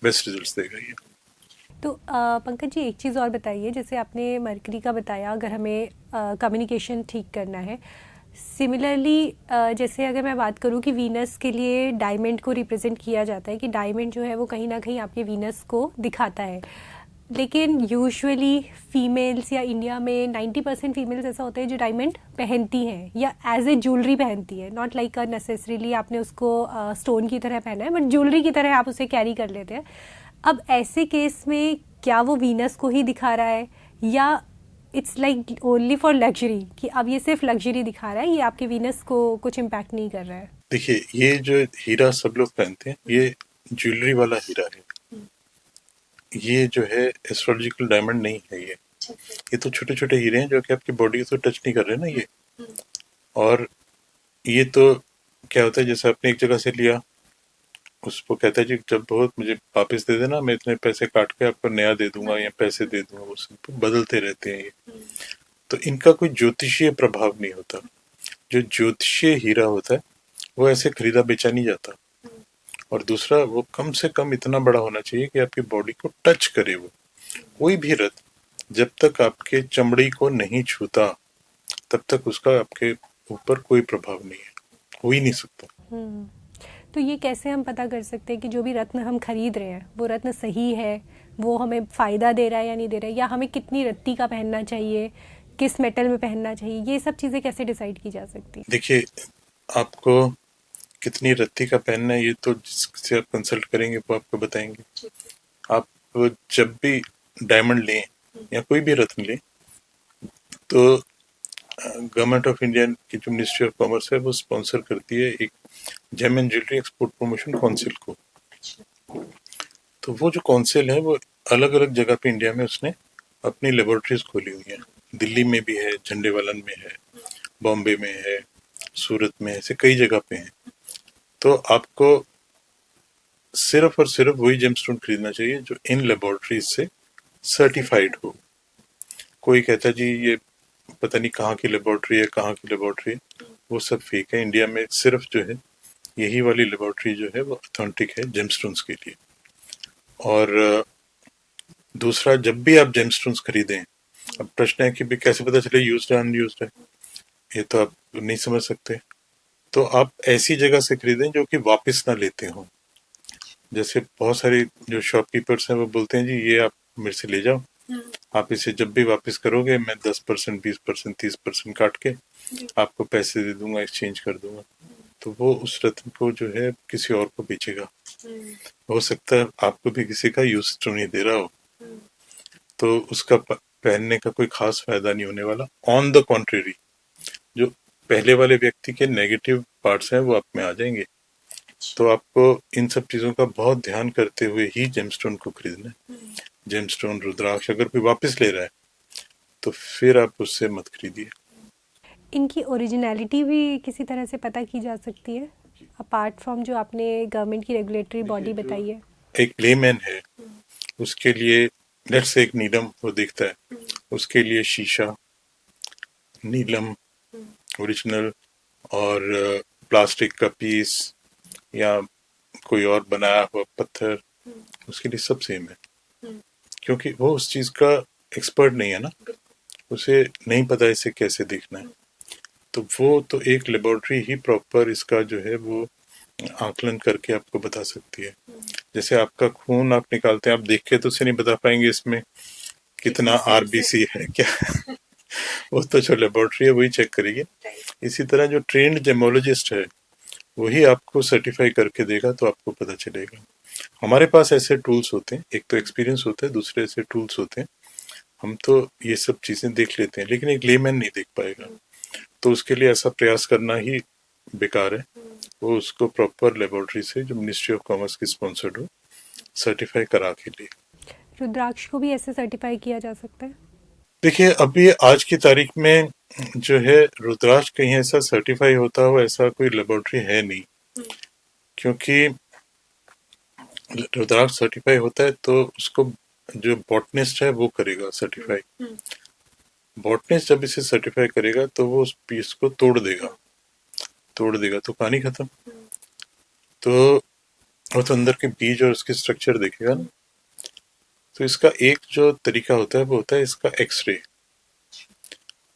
बेस्ट रिजल्ट्स देगा ये। तो पंकज जी, एक चीज़ और बताइए, जैसे आपने मरकरी का बताया, अगर हमें कम्युनिकेशन ठीक करना है, सिमिलरली जैसे अगर मैं बात करूं कि वीनस के लिए डायमंड को रिप्रेजेंट किया जाता है कि डायमंड जो है वो कहीं ना कहीं आपके वीनस को दिखाता है, लेकिन यूजुअली फीमेल्स या इंडिया में 90% फीमेल्स ऐसा होते हैं जो डायमंड पहनती हैं या एज ए ज्वेलरी पहनती है, नॉट लाइक नेसेसरीली आपने उसको स्टोन की तरह पहना है, बट ज्वेलरी की तरह आप उसे कैरी कर लेते हैं। अब ऐसे केस में क्या वो वीनस को ही दिखा रहा है या it's like only for luxury, कि अब ये सिर्फ लग्जरी दिखा रहा है, ये आपके वीनस को कुछ इम्पैक्ट नहीं कर रहा है? देखिए, ये जो हीरा सब लोग पहनते हैं ये ज्वेलरी वाला हीरा है, ये जो है एस्ट्रोलॉजिकल डायमंड नहीं है। ये तो छोटे छोटे हीरे हैं जो कि आपकी बॉडी को टच नहीं कर रहे ना ये। और ये तो क्या होता है, जैसे आपने एक जगह से लिया, उसको कहता है जी जब बहुत मुझे वापस दे देना, मैं इतने पैसे काट के आपको नया दे दूंगा या पैसे दे दूंगा, वो सब बदलते रहते हैं ये। तो इनका कोई ज्योतिषीय प्रभाव नहीं होता। जो ज्योतिषीय हीरा होता है वो ऐसे खरीदा बेचा नहीं जाता। और दूसरा, वो कम से कम इतना बड़ा होना चाहिए कि आपकी बॉडी को टच करे। वो कोई भी रत्न जब तक आपके चमड़ी को नहीं छूता तब तक उसका आपके ऊपर कोई प्रभाव नहीं है, हो ही नहीं सकता। हम्म। तो ये कैसे हम पता कर सकते हैं कि जो भी रत्न हम खरीद रहे हैं वो रत्न सही है, वो हमें फ़ायदा दे रहा है या नहीं दे रहा है, या हमें कितनी रत्ती का पहनना चाहिए, किस मेटल में पहनना चाहिए, ये सब चीज़ें कैसे डिसाइड की जा सकती देखिए, आपको कितनी रत्ती का पहनना है ये तो जिससे आप कंसल्ट करेंगे वो आपको बताएंगे। आप जब भी डायमंड लें या कोई भी रत्न लें तो गवर्नमेंट ऑफ इंडिया की जो मिनिस्ट्री ऑफ कॉमर्स है वो स्पॉन्सर करती है एक gem and jewellery export promotion council को। तो वो जो काउंसिल है वो अलग अलग जगह पे इंडिया में उसने अपनी लेबोरेटरीज खोली हुई हैं। दिल्ली में भी है, झंडेवालन में है, बॉम्बे में है, सूरत में, ऐसे कई जगह पे हैं। तो आपको सिर्फ और सिर्फ वही जेमस्टोन खरीदना चाहिए जो इन लेबोरेटरीज से सर्टिफाइड हो। कोई कहता है जी ये पता नहीं कहाँ की लेबोरेटरी है, कहाँ की लेबोरेटरी है, वो सब फेक है। इंडिया में सिर्फ जो है यही वाली लेबोरेटरी जो है वो ऑथेंटिक है जेमस्टोन्स के लिए। और दूसरा, जब भी आप जेमस्टोन्स खरीदें, अब प्रश्न है कि भी कैसे पता चले यूज्ड है अनयूज्ड है, ये तो आप नहीं समझ सकते। तो आप ऐसी जगह से खरीदें जो कि वापस ना लेते हो। जैसे बहुत सारे जो शॉपकीपर्स हैं वो बोलते हैं जी ये आप मेरे से ले जाओ, आप इसे जब भी वापस करोगे मैं 10%, 20%, 30% काट के आपको पैसे दे दूंगा, एक्सचेंज कर दूंगा। तो वो उस रत्न को जो है किसी और को बेचेगा। हो सकता है आपको भी किसी का यूज तो नहीं दे रहा हो, तो उसका पहनने का कोई खास फायदा नहीं होने वाला। ऑन द कॉन्ट्रेरी, जो पहले वाले व्यक्ति के नेगेटिव पार्ट्स हैं वो आप में आ जाएंगे। तो आपको इन सब चीजों का बहुत ध्यान करते हुए ही जेमस्टोन को खरीदना है। जेमस्टोन, रुद्राक्ष अगर कोई वापस ले रहा है तो फिर आप उससे मत खरीदिए। है। इनकी ओरिजिनलिटी भी किसी तरह से पता की जा सकती है, अपार्ट फ्रॉम जो आपने गवर्नमेंट की रेगुलेटरी बॉडी बताई है? एक लेमैन है उसके लिए, लेट्स से एक नीलम वो देखता है, उसके लिए शीशा, नीलम ओरिजिनल और प्लास्टिक का पीस या कोई और बनाया हुआ पत्थर, उसके लिए सब सेम है। क्योंकि वो उस चीज का एक्सपर्ट नहीं है ना, उसे नहीं पता इसे कैसे देखना है। तो वो तो एक लेबोरेटरी ही प्रॉपर इसका जो है वो आकलन करके आपको बता सकती है। जैसे आपका खून आप निकालते हैं, आप देख के तो उसे नहीं बता पाएंगे इसमें कितना आरबीसी है क्या। वो तो जो लेबोरेटरी है वही चेक करेगी। इसी तरह जो ट्रेन्ड जेमोलॉजिस्ट है वही आपको सर्टिफाई करके देगा, तो आपको पता चलेगा। हमारे पास ऐसे टूल्स होते हैं, एक तो एक्सपीरियंस होता है, दूसरे ऐसे टूल्स होते हैं, हम तो ये सब चीजें देख लेते हैं, लेकिन एक लेमैन नहीं देख पाएगा। तो उसके लिए ऐसा प्रयास करना ही बेकार है। वो उसको प्रॉपर लेबोरेटरी से जो मिनिस्ट्री ऑफ कॉमर्स की स्पॉन्सर्ड हो सर्टिफाई करा के लिए। रुद्राक्ष को भी ऐसे सर्टिफाई किया जा सकता है? देखिए, अभी आज की तारीख में जो है रुद्राक्ष कहीं ऐसा सर्टिफाई होता हो ऐसा कोई लेबोरेटरी है नहीं। क्योंकि रुद्राक्ष सर्टिफाई होता है तो उसको जो बॉटनिस्ट है वो करेगा सर्टिफाई। बॉटनिस्ट जब इसे सर्टिफाई करेगा तो वो उस पीस को तोड़ देगा तो कहानी खत्म। तो वो तो अंदर के बीज और उसके स्ट्रक्चर देखेगा ना। तो इसका एक जो तरीका होता है वो होता है इसका एक्सरे।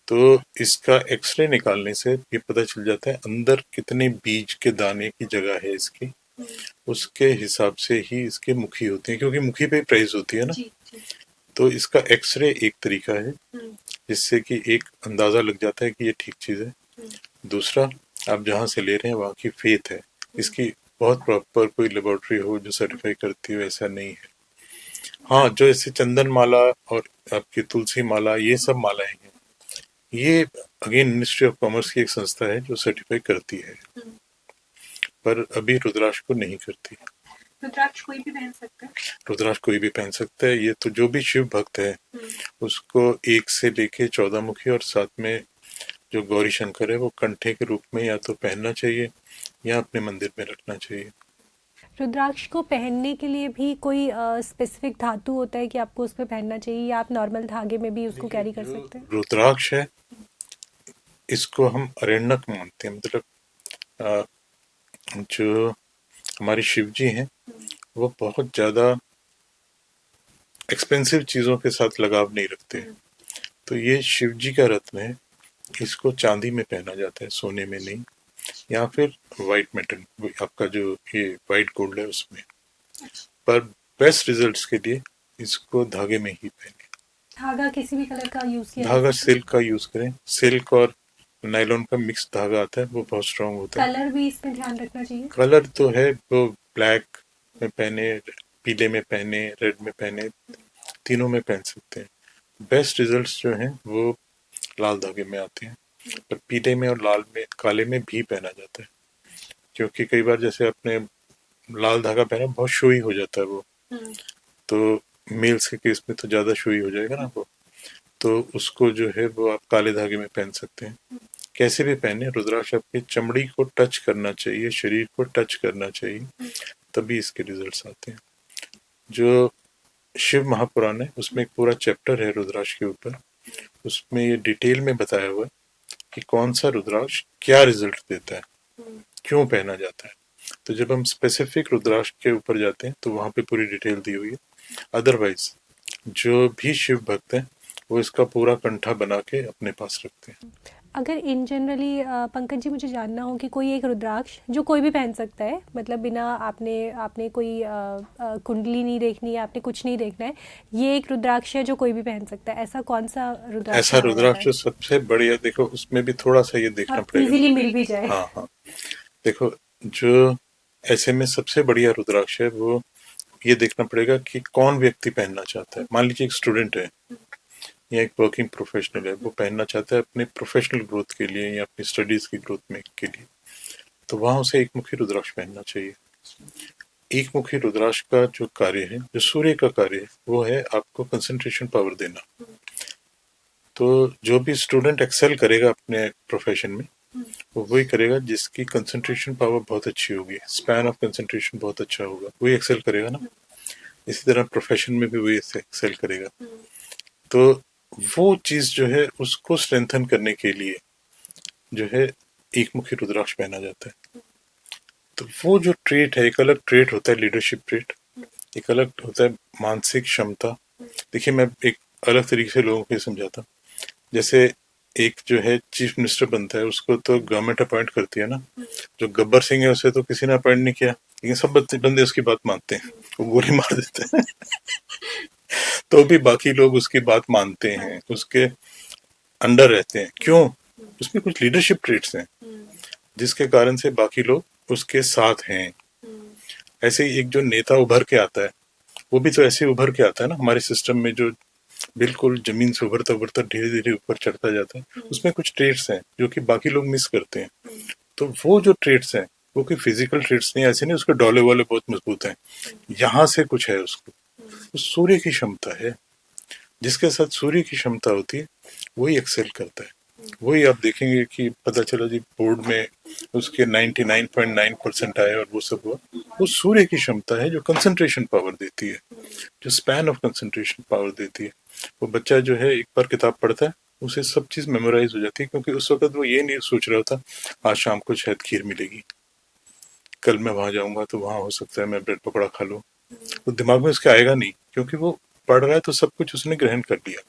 तो इसका एक्सरे निकालने से ये पता चल जाता है अंदर कितने बीज के दाने की जगह है इसकी, उसके हिसाब से ही इसके मुखी होती है, क्योंकि मुखी पे प्राइस होती है ना। तो इसका एक्सरे एक तरीका है जिससे कि एक अंदाजा लग जाता है कि ये ठीक चीज है। दूसरा, आप जहाँ से ले रहे हैं वहाँ की फेथ है, इसकी बहुत प्रॉपर कोई लेबोरेटरी हो जो सर्टिफाई करती हो ऐसा नहीं है। हाँ, जो ऐसे चंदन माला और आपकी तुलसी माला ये सब मालाएं हैं, ये अगेन मिनिस्ट्री ऑफ कॉमर्स की एक संस्था है जो सर्टिफाई करती है, पर अभी रुद्राक्ष को नहीं करती। रुद्राक्ष कोई भी पहन सकता है? रुद्राक्ष कोई भी पहन सकता है। ये तो जो भी शिव भक्त है उसको 1 से लेके 14 मुखी और साथ में जो गौरी शंकर है वो कंठे के रूप में या तो पहनना चाहिए या अपने मंदिर में रखना चाहिए। रुद्राक्ष को पहनने के लिए भी कोई स्पेसिफिक धातु होता है कि आपको उस पर पहनना चाहिए, या आप नॉर्मल धागे में भी उसको कैरी कर सकते हैं? रुद्राक्ष है इसको हम अरण्यक मानते हैं, मतलब जो हमारे शिव जी हैं वो बहुत ज़्यादा एक्सपेंसिव चीज़ों के साथ लगाव नहीं रखते। तो ये शिव जी का रत्न है, इसको चांदी में पहना जाता है, सोने में नहीं, या फिर वाइट मेटल, आपका जो ये वाइट गोल्ड है उसमें। पर बेस्ट रिजल्ट्स के लिए इसको धागे में ही पहने। धागा किसी भी कलर का यूज किया जा धागा सकता है? सिल्क का यूज करें, सिल्क और नायलॉन का मिक्स धागा आता है, वो बहुत स्ट्रांग होता है। कलर भी इसमें ध्यान रखना चाहिए? कलर तो है वो ब्लैक में पहने, पीले में पहने, रेड में पहने, तीनों में पहन सकते हैं। बेस्ट रिजल्ट्स जो हैं वो लाल धागे में आते हैं, पर पीले में और लाल में, काले में भी पहना जाता है। क्योंकि कई बार जैसे आपने लाल धागा पहना, बहुत शोई हो जाता है वो, तो मेल्स के केस में तो ज्यादा शोई हो जाएगा ना वो, तो उसको जो है वो आप काले धागे में पहन सकते हैं। कैसे भी पहने, रुद्राक्ष आपकी चमड़ी को टच करना चाहिए, शरीर को टच करना चाहिए, तभी इसके रिजल्ट्स आते हैं। जो शिव महापुराण है उसमें एक पूरा चैप्टर है रुद्राक्ष के ऊपर, उसमें ये डिटेल में बताया हुआ है कि कौन सा रुद्राक्ष क्या रिजल्ट देता है, क्यों पहना जाता है। तो जब हम स्पेसिफिक रुद्राक्ष के ऊपर जाते हैं तो वहां पे पूरी डिटेल दी हुई है। अदरवाइज जो भी शिव भक्त हैं वो इसका पूरा कंठा बना के अपने पास रखते हैं। अगर इन जनरली पंकज जी मुझे जानना हो कि कोई एक रुद्राक्ष जो कोई भी पहन सकता है, मतलब बिना आपने आपने कोई कुंडली नहीं देखनी है, आपने कुछ नहीं देखना है, ये एक रुद्राक्ष है जो कोई भी पहन सकता है, ऐसा कौन सा रुद्राक्ष ऐसा माना जाता रुद्राक्ष है जो सबसे बढ़िया, देखो उसमें भी थोड़ा सा ये देखना और पड़ेगा। इजीली मिल भी जाए? हाँ हाँ, देखो जो ऐसे में सबसे बढ़िया रुद्राक्ष है वो ये देखना पड़ेगा कि कौन व्यक्ति पहनना चाहता है। मान लीजिए एक स्टूडेंट है या एक वर्किंग प्रोफेशनल है, वो पहनना चाहता है अपने प्रोफेशनल ग्रोथ के लिए या अपनी स्टडीज की ग्रोथ में के लिए, तो वहां उसे एक मुखी रुद्राक्ष पहनना चाहिए। एक मुखी रुद्राक्ष का जो कार्य है, जो सूर्य का कार्य है, वो है आपको कंसंट्रेशन पावर देना। तो जो भी स्टूडेंट एक्सेल करेगा अपने प्रोफेशन में, वो वही करेगा जिसकी कंसंट्रेशन पावर बहुत अच्छी होगी, स्पैन ऑफ कंसंट्रेशन बहुत अच्छा होगा, वही एक्सेल करेगा ना। इसी तरह प्रोफेशन में भी वही एक्सेल करेगा। तो वो चीज जो है उसको स्ट्रेंथन करने के लिए जो है एक मुखी रुद्राक्ष पहना जाता है। तो वो जो ट्रेट है, एक अलग ट्रेट होता है लीडरशिप ट्रेट, एक अलग होता है मानसिक क्षमता। देखिए मैं एक अलग तरीके से लोगों को ये समझाता हूँ। जैसे एक जो है चीफ मिनिस्टर बनता है, उसको तो गवर्नमेंट अपॉइंट करती है ना। जो गब्बर सिंह है उसे तो किसी ने अपॉइंट नहीं किया, लेकिन सब बंदे उसकी बात मानते हैं, वो गोली मार देते हैं तो भी बाकी लोग उसकी बात मानते हैं, उसके अंडर रहते हैं। क्यों? उसमें कुछ लीडरशिप ट्रेट्स हैं जिसके कारण से बाकी लोग उसके साथ हैं। ऐसे ही एक जो नेता उभर के आता है, वो भी तो ऐसे उभर के आता है ना हमारे सिस्टम में, जो बिल्कुल जमीन से उभरता उभरता धीरे धीरे ऊपर चढ़ता जाता है। उसमें कुछ ट्रेट्स हैं जो कि बाकी लोग मिस करते हैं। तो वो जो ट्रेट्स हैं वो कोई फिजिकल ट्रेट्स नहीं, ऐसे नहीं उसके डोले वाले बहुत मजबूत हैं, यहाँ से कुछ है उसको। तो सूर्य की क्षमता है, जिसके साथ सूर्य की क्षमता होती है वही एक्सेल करता है। वही आप देखेंगे कि पता चला जी बोर्ड में उसके 99.9% आए और वो सब हुआ, वो सूर्य की क्षमता है जो कंसंट्रेशन पावर देती है, जो स्पैन ऑफ कंसंट्रेशन पावर देती है। वो बच्चा जो है एक बार किताब पढ़ता है, उसे सब चीज मेमोराइज हो जाती है, क्योंकि उस वक्त वो ये नहीं सोच रहा था आज शाम को शायद खीर मिलेगी, कल मैं वहां जाऊंगा तो वहां हो सकता है मैं ब्रेड पकौड़ा खा लूं। वो दिमाग में उसके आएगा नहीं, क्योंकि वो पढ़ रहा है तो सब कुछ उसने ग्रहण कर लिया।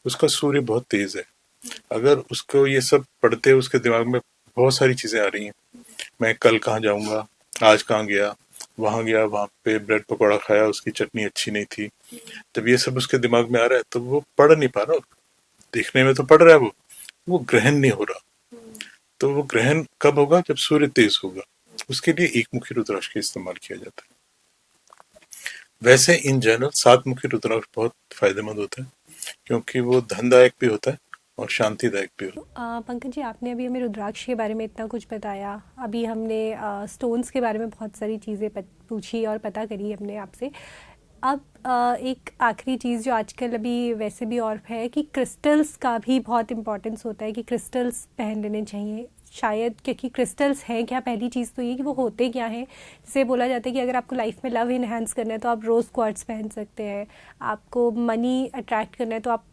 उसका सूर्य बहुत तेज है। अगर उसको ये सब पढ़ते उसके दिमाग में बहुत सारी चीजें आ रही हैं, मैं कल कहाँ जाऊंगा, आज कहाँ गया, वहां पे ब्रेड पकौड़ा खाया, उसकी चटनी अच्छी नहीं थी। जब ये सब उसके दिमाग में आ रहा है तो वो पढ़ नहीं पा रहा। देखने में तो पढ़ रहा है, वो ग्रहण नहीं हो रहा। तो वो ग्रहण कब होगा? जब सूर्य तेज होगा। उसके लिए एक मुखी रुद्राक्ष का इस्तेमाल किया जाता है। वैसे इन जनरल सात मुखी रुद्राक्ष बहुत फायदेमंद होता है, क्योंकि वो धनदायक भी होता है और शांतिदायक भी होता पंकज जी, आपने अभी हमें रुद्राक्ष के बारे में इतना कुछ बताया, अभी हमने स्टोन्स के बारे में बहुत सारी चीज़ें पूछी और पता करी हमने आपसे। अब एक आखिरी चीज़ जो आजकल अभी वैसे भी और है कि क्रिस्टल्स का भी बहुत इम्पोर्टेंस होता है कि क्रिस्टल्स पहन लेने चाहिए शायद, क्योंकि क्रिस्टल्स हैं क्या, पहली चीज़ तो ये कि वो होते क्या हैं। जैसे बोला जाता है कि अगर आपको लाइफ में लव इन्हांस करना है तो आप रोज़ क्वार्ट्स पहन सकते हैं, आपको मनी अट्रैक्ट करना है तो आप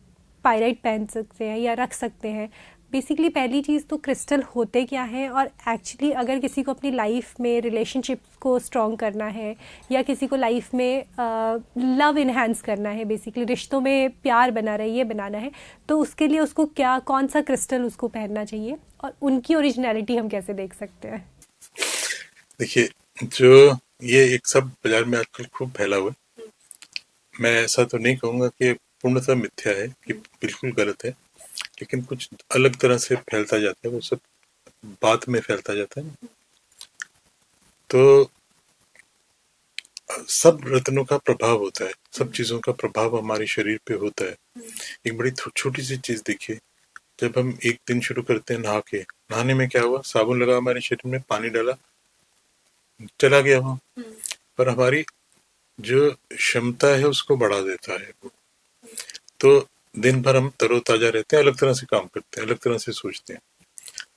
पायराइट पहन सकते हैं या रख सकते हैं। बेसिकली पहली चीज़ तो क्रिस्टल होते क्या हैं, और एक्चुअली अगर किसी को अपनी लाइफ में रिलेशनशिप्स को स्ट्रॉन्ग करना है या किसी को लाइफ में लव इन्हांस करना है, बेसिकली रिश्तों में प्यार बना रहे, ये बनाना है, तो उसके लिए उसको क्या, कौन सा क्रिस्टल उसको पहनना चाहिए और उनकी ओरिजिनलिटी हम कैसे देख सकते हैं? देखिए, जो ये एक सब बाजार में आजकल खूब फैला हुआ है, मैं ऐसा तो नहीं कहूंगा कि पूर्णतः मिथ्या है, कि बिल्कुल गलत है, लेकिन कुछ अलग तरह से फैलता जाता है, वो सब बात में फैलता जाता है ना। तो सब रत्नों का प्रभाव होता है, सब चीजों का प्रभाव हमारे शरीर पे होता है। एक बड़ी छोटी सी चीज देखिए, जब हम एक दिन शुरू करते हैं नहाने में क्या हुआ, साबुन लगा हमारे शरीर में, पानी डाला, चला गया वो, पर हमारी जो क्षमता है उसको बढ़ा देता है वो। तो दिन भर हम तरोताजा रहते हैं, अलग तरह से काम करते हैं, अलग तरह से सोचते हैं।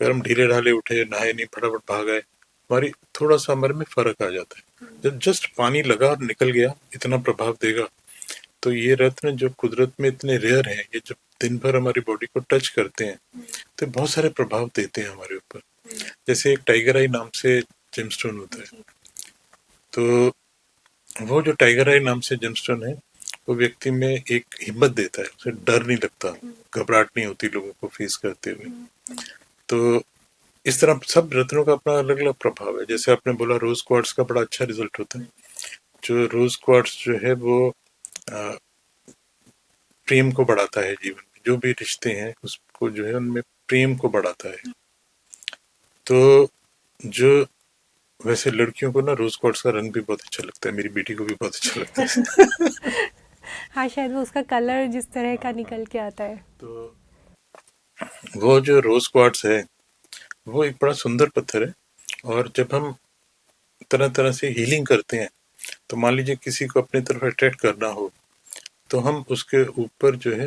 अगर हम ढीले ढाले उठे, नहाए नहीं, फटाफट भाग आए, हमारी थोड़ा सा हमारे में फर्क आ जाता है। जब जस्ट पानी लगा और निकल गया, इतना प्रभाव देगा। तो ये रत्न जो कुदरत में इतने रेयर हैं, ये जब दिन भर हमारी बॉडी को टच करते हैं तो बहुत सारे प्रभाव देते हैं हमारे ऊपर। जैसे एक टाइगर आई नाम से जेमस्टोन होता है, तो वो जो टाइगर आई नाम से जेमस्टोन है, वो व्यक्ति में एक हिम्मत देता है, उसे डर नहीं लगता, घबराहट नहीं होती लोगों को फेस करते हुए। तो इस तरह सब रत्नों का अपना अलग अलग प्रभाव है। जैसे आपने बोला रोज क्वार्ट्स का बड़ा अच्छा रिजल्ट होता है। जो रोज क्वार्ट्स जो है वो आ, प्रेम को बढ़ाता है, जीवन में जो भी रिश्ते हैं उसको जो है उनमें प्रेम को बढ़ाता है। तो जो वैसे लड़कियों को ना रोज क्वार्ट्स का रंग भी बहुत अच्छा लगता है, मेरी बेटी को भी बहुत अच्छा लगता है। हाँ, शायद वो उसका कलर जिस तरह का निकल के आता है। तो वो जो रोज क्वार्ट्स है वो एक बड़ा सुंदर पत्थर है, और जब हम तरह तरह से हीलिंग करते हैं, तो मान लीजिए किसी को अपनी तरफ अट्रैक्ट करना हो, तो हम उसके ऊपर जो है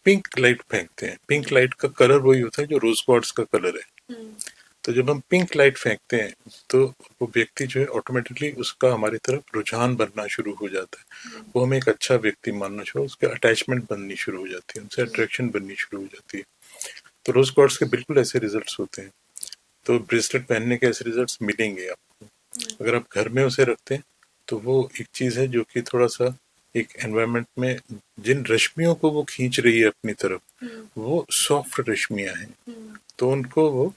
पिंक लाइट फेंकते हैं। पिंक लाइट का कलर वही होता है जो रोज क्वार्ट्स का कलर है। तो जब हम पिंक लाइट फेंकते हैं, तो वो व्यक्ति जो है ऑटोमेटिकली उसका हमारी तरफ रुझान बनना शुरू हो जाता है, वो हमें एक अच्छा व्यक्ति मानना शुरू, उसके अटैचमेंट बननी शुरू हो जाती है, उनसे अट्रैक्शन बननी शुरू हो जाती है। तो रोज क्वार्ट्स के बिल्कुल ऐसे रिजल्ट्स होते हैं। तो ब्रेसलेट पहनने के ऐसे रिजल्ट्स मिलेंगे आपको। अगर आप घर में उसे रखते हैं, तो वो एक चीज है जो कि थोड़ा सा एक एनवायरनमेंट में जिन रश्मियों को वो खींच रही है अपनी तरफ, वो सॉफ्ट रश्मियां हैं। तो उनको वो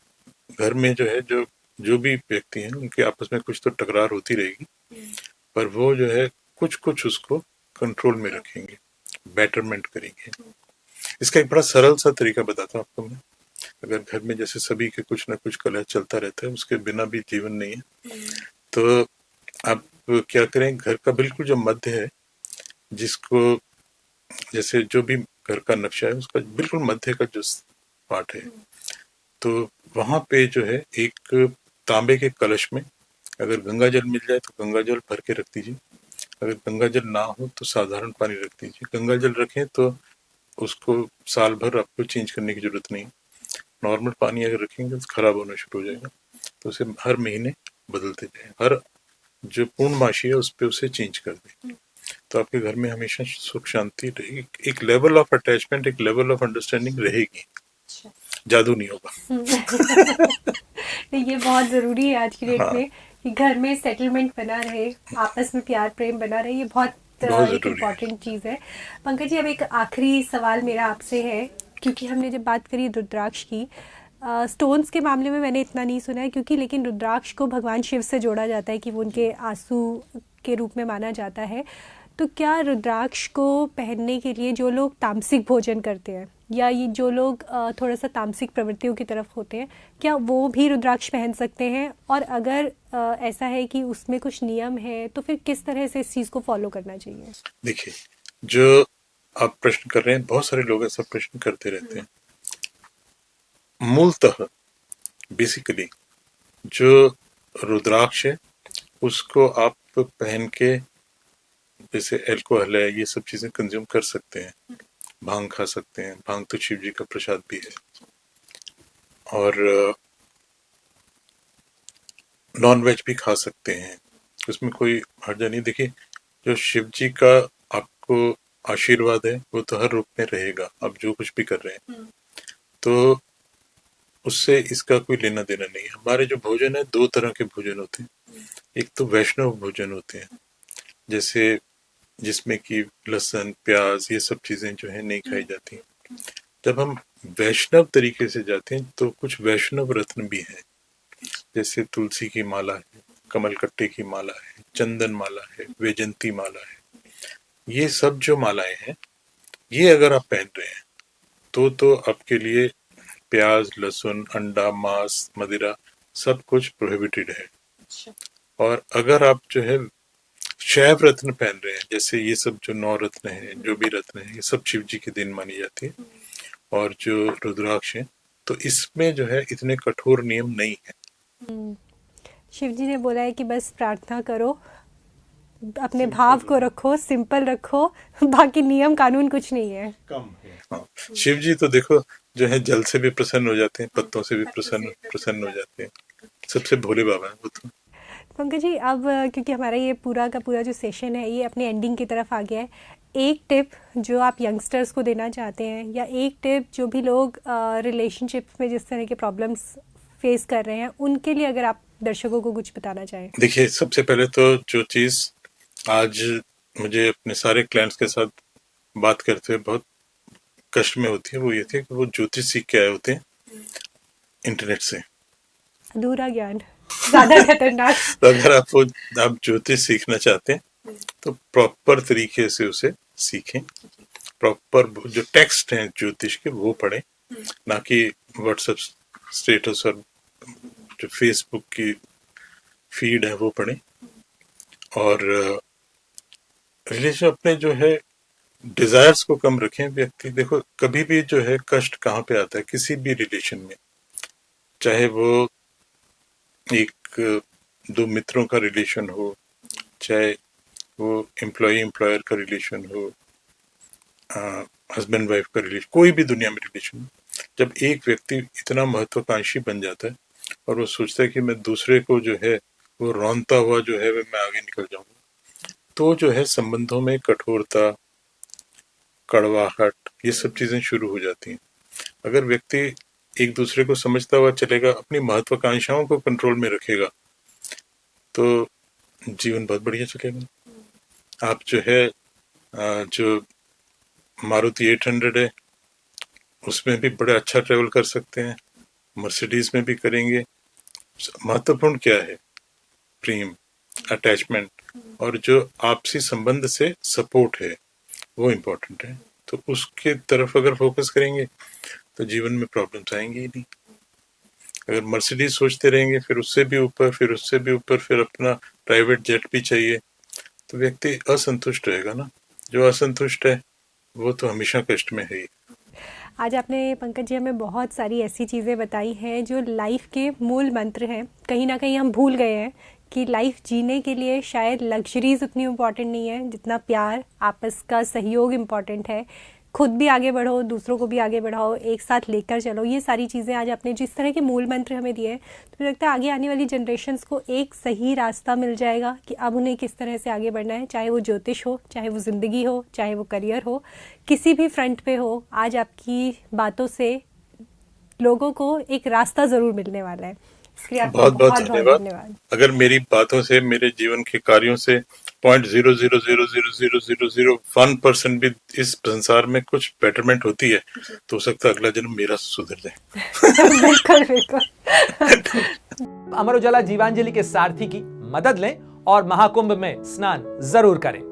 घर में जो है, जो जो भी व्यक्ति हैं उनके आपस में कुछ तो टकरार होती रहेगी, पर वो जो है कुछ कुछ उसको कंट्रोल में रखेंगे, बेटरमेंट करेंगे। इसका एक बड़ा सरल सा तरीका बताता हूँ आपको मैं। अगर घर में जैसे सभी के कुछ ना कुछ कलह चलता रहता है, उसके बिना भी जीवन नहीं है। तो आप क्या करें, घर का बिल्कुल जो मध्य है, जिसको जैसे जो भी घर का नक्शा है उसका बिल्कुल मध्य का जो पार्ट है, तो वहां पे जो है एक तांबे के कलश में अगर गंगा जल मिल जाए तो गंगा जल भर के रख दीजिए। अगर गंगा जल ना हो तो साधारण पानी रख दीजिए। गंगा जल रखें तो उसको साल भर आपको चेंज करने की जरूरत नहीं। नॉर्मल पानी अगर रखेंगे तो खराब होना शुरू हो जाएगा, तो उसे हर महीने बदलते जाएं। हर जो पूर्णमासी है उस पर उसे चेंज कर दें, तो आपके घर में हमेशा सुख शांति रहेगी, एक लेवल ऑफ अटैचमेंट, एक लेवल ऑफ अंडरस्टैंडिंग रहेगी। जादू नहीं होगा। ये बहुत ज़रूरी है आज की डेट हाँ, में कि घर में सेटलमेंट बना रहे, आपस में प्यार प्रेम बना रहे, ये बहुत बहुत एक जरूरी है। इम्पॉर्टेंट चीज़ है। पंकज जी, अब एक आखिरी सवाल मेरा आपसे है, क्योंकि हमने जब बात करी रुद्राक्ष की, स्टोन्स के मामले में मैंने इतना नहीं सुना है, क्योंकि लेकिन रुद्राक्ष को भगवान शिव से जोड़ा जाता है कि वो उनके आंसू के रूप में माना जाता है। तो क्या रुद्राक्ष को पहनने के लिए जो लोग तामसिक भोजन करते हैं, या ये जो लोग थोड़ा सा तामसिक प्रवृत्तियों की तरफ होते हैं, क्या वो भी रुद्राक्ष पहन सकते हैं? और अगर ऐसा है कि उसमें कुछ नियम है, तो फिर किस तरह से इस चीज़ को फॉलो करना चाहिए? देखिए, जो आप प्रश्न कर रहे हैं, बहुत सारे लोग ऐसा प्रश्न करते रहते हैं। मूलतः बेसिकली जो रुद्राक्ष है उसको आप पहन के, जैसे अल्कोहल है, ये सब चीजें कंज्यूम कर सकते हैं, भांग खा सकते हैं, भांग तो शिव जी का प्रसाद भी है, और नॉन वेज भी खा सकते हैं, उसमें कोई हर्जा नहीं। देखिए, जो शिव जी का आपको आशीर्वाद है वो तो हर रूप में रहेगा, आप जो कुछ भी कर रहे हैं। तो उससे इसका कोई लेना देना नहीं है। हमारे जो भोजन है, दो तरह के भोजन होते हैं। एक तो वैष्णव भोजन होते हैं, जैसे जिसमें कि लहसुन, प्याज, ये सब चीजें जो है नहीं खाई जाती। जब हम वैष्णव तरीके से जाते हैं तो कुछ वैष्णव रत्न भी हैं, जैसे तुलसी की माला है, कमलकट्टे की माला है, चंदन माला है, वैजंती माला है। ये सब जो मालाएं हैं, ये अगर आप पहन रहे हैं तो आपके लिए प्याज, लहसुन, अंडा, मांस, मदिरा सब कुछ प्रोहिबिटेड है। और अगर आप जो है शैव रत्न पहन रहे हैं, जैसे ये सब जो 9 रत्न हैं, जो भी रत्न है, ये सब शिव जी की देन मानी जाती है। और जो रुद्राक्ष है, तो इसमें जो है इतने कठोर नियम नहीं है। शिव जी ने बोला है कि बस प्रार्थना करो, अपने भाव को रखो, सिंपल रखो, बाकी नियम कानून कुछ नहीं है। कम है। हाँ, शिव जी तो देखो जो है जल से भी प्रसन्न हो जाते हैं, पत्तों से भी प्रसन्न हो जाते हैं। सबसे भोले बाबा है वो तो। पंकज जी, अब क्योंकि हमारा ये पूरा का पूरा जो सेशन है ये अपनी एंडिंग की तरफ आ गया है, एक टिप जो आप यंगस्टर्स को देना चाहते हैं, या एक टिप जो भी लोग रिलेशनशिप में जिस तरह के प्रॉब्लम्स फेस कर रहे हैं उनके लिए अगर आप दर्शकों को कुछ बताना चाहें। देखिए, सबसे पहले तो जो चीज आज मुझे अपने सारे क्लाइंट्स के साथ बात करते हुए बहुत कष्ट में होती है, वो ये थी कि वो ज्योतिष सीख के आए होते हैं इंटरनेट से। अधूरा ज्ञान ज्यादा खतरनाक। तो अगर आप ज्योतिष सीखना चाहते हैं तो प्रॉपर तरीके से उसे सीखें। प्रॉपर जो टेक्स्ट हैं ज्योतिष के वो पढ़ें, ना कि व्हाट्सएप स्टेटस और जो फेसबुक की फीड है वो पढ़ें। और रिलेशन अपने जो है डिजायर्स को कम रखें। व्यक्ति देखो कभी भी जो है कष्ट कहाँ पे आता है किसी भी रिलेशन में, चाहे वो एक दो मित्रों का रिलेशन हो, चाहे वो एम्प्लॉय एम्प्लॉयर का रिलेशन हो, हस्बैंड वाइफ का रिलेशन, कोई भी दुनिया में रिलेशन, जब एक व्यक्ति इतना महत्वाकांक्षी बन जाता है और वो सोचता है कि मैं दूसरे को जो है वो रौनता हुआ जो है मैं आगे निकल जाऊंगा, तो जो है संबंधों में कठोरता, कड़वाहट, ये सब चीजें शुरू हो जाती हैं। अगर व्यक्ति एक दूसरे को समझता हुआ चलेगा, अपनी महत्वाकांक्षाओं को कंट्रोल में रखेगा, तो जीवन बहुत बढ़िया चलेगा। आप जो है जो मारुति 800 है उसमें भी बड़ा अच्छा ट्रेवल कर सकते हैं, मर्सिडीज में भी करेंगे। महत्वपूर्ण क्या है? प्रेम, अटैचमेंट और जो आपसी संबंध से सपोर्ट है वो इम्पोर्टेंट है। तो उसके तरफ अगर फोकस करेंगे तो जीवन में प्रॉब्लम्स आएंगे ही नहीं। अगर मर्सिडीज सोचते रहेंगे, फिर उससे भी ऊपर, फिर उससे भी ऊपर, फिर अपना प्राइवेट जेट भी चाहिए, तो व्यक्ति असंतुष्ट रहेगा ना। जो असंतुष्ट है वो तो हमेशा कष्ट में है ही। आज आपने पंकज जी हमें बहुत सारी ऐसी चीज़ें बताई हैं जो लाइफ के मूल मंत्र हैं। कहीं ना कहीं हम भूल गए हैं कि लाइफ जीने के लिए शायद लग्जरीज उतनी इम्पॉर्टेंट नहीं है जितना प्यार, आपस का सहयोग इम्पॉर्टेंट है। खुद भी आगे बढ़ो, दूसरों को भी आगे बढ़ाओ, एक साथ लेकर चलो। ये सारी चीज़ें आज आपने जिस तरह के मूल मंत्र हमें दिए हैं, तो मुझे लगता है आगे आने वाली जनरेशन्स को एक सही रास्ता मिल जाएगा कि अब उन्हें किस तरह से आगे बढ़ना है। चाहे वो ज्योतिष हो, चाहे वो ज़िंदगी हो, चाहे वो करियर हो, किसी भी फ्रंट पे हो, आज आपकी बातों से लोगों को एक रास्ता ज़रूर मिलने वाला है। इसलिए आपका बहुत बहुत बहुत धन्यवाद। अगर मेरी बातों से, मेरे जीवन के कार्यों से 0.0000001% भी इस संसार में कुछ बेटरमेंट होती है तो हो सकता है अगला जन्म मेरा सुधर जाए। बिल्कुल बिल्कुल। अमर उजाला जीवांजलि के सारथी की मदद लें और महाकुंभ में स्नान जरूर करें।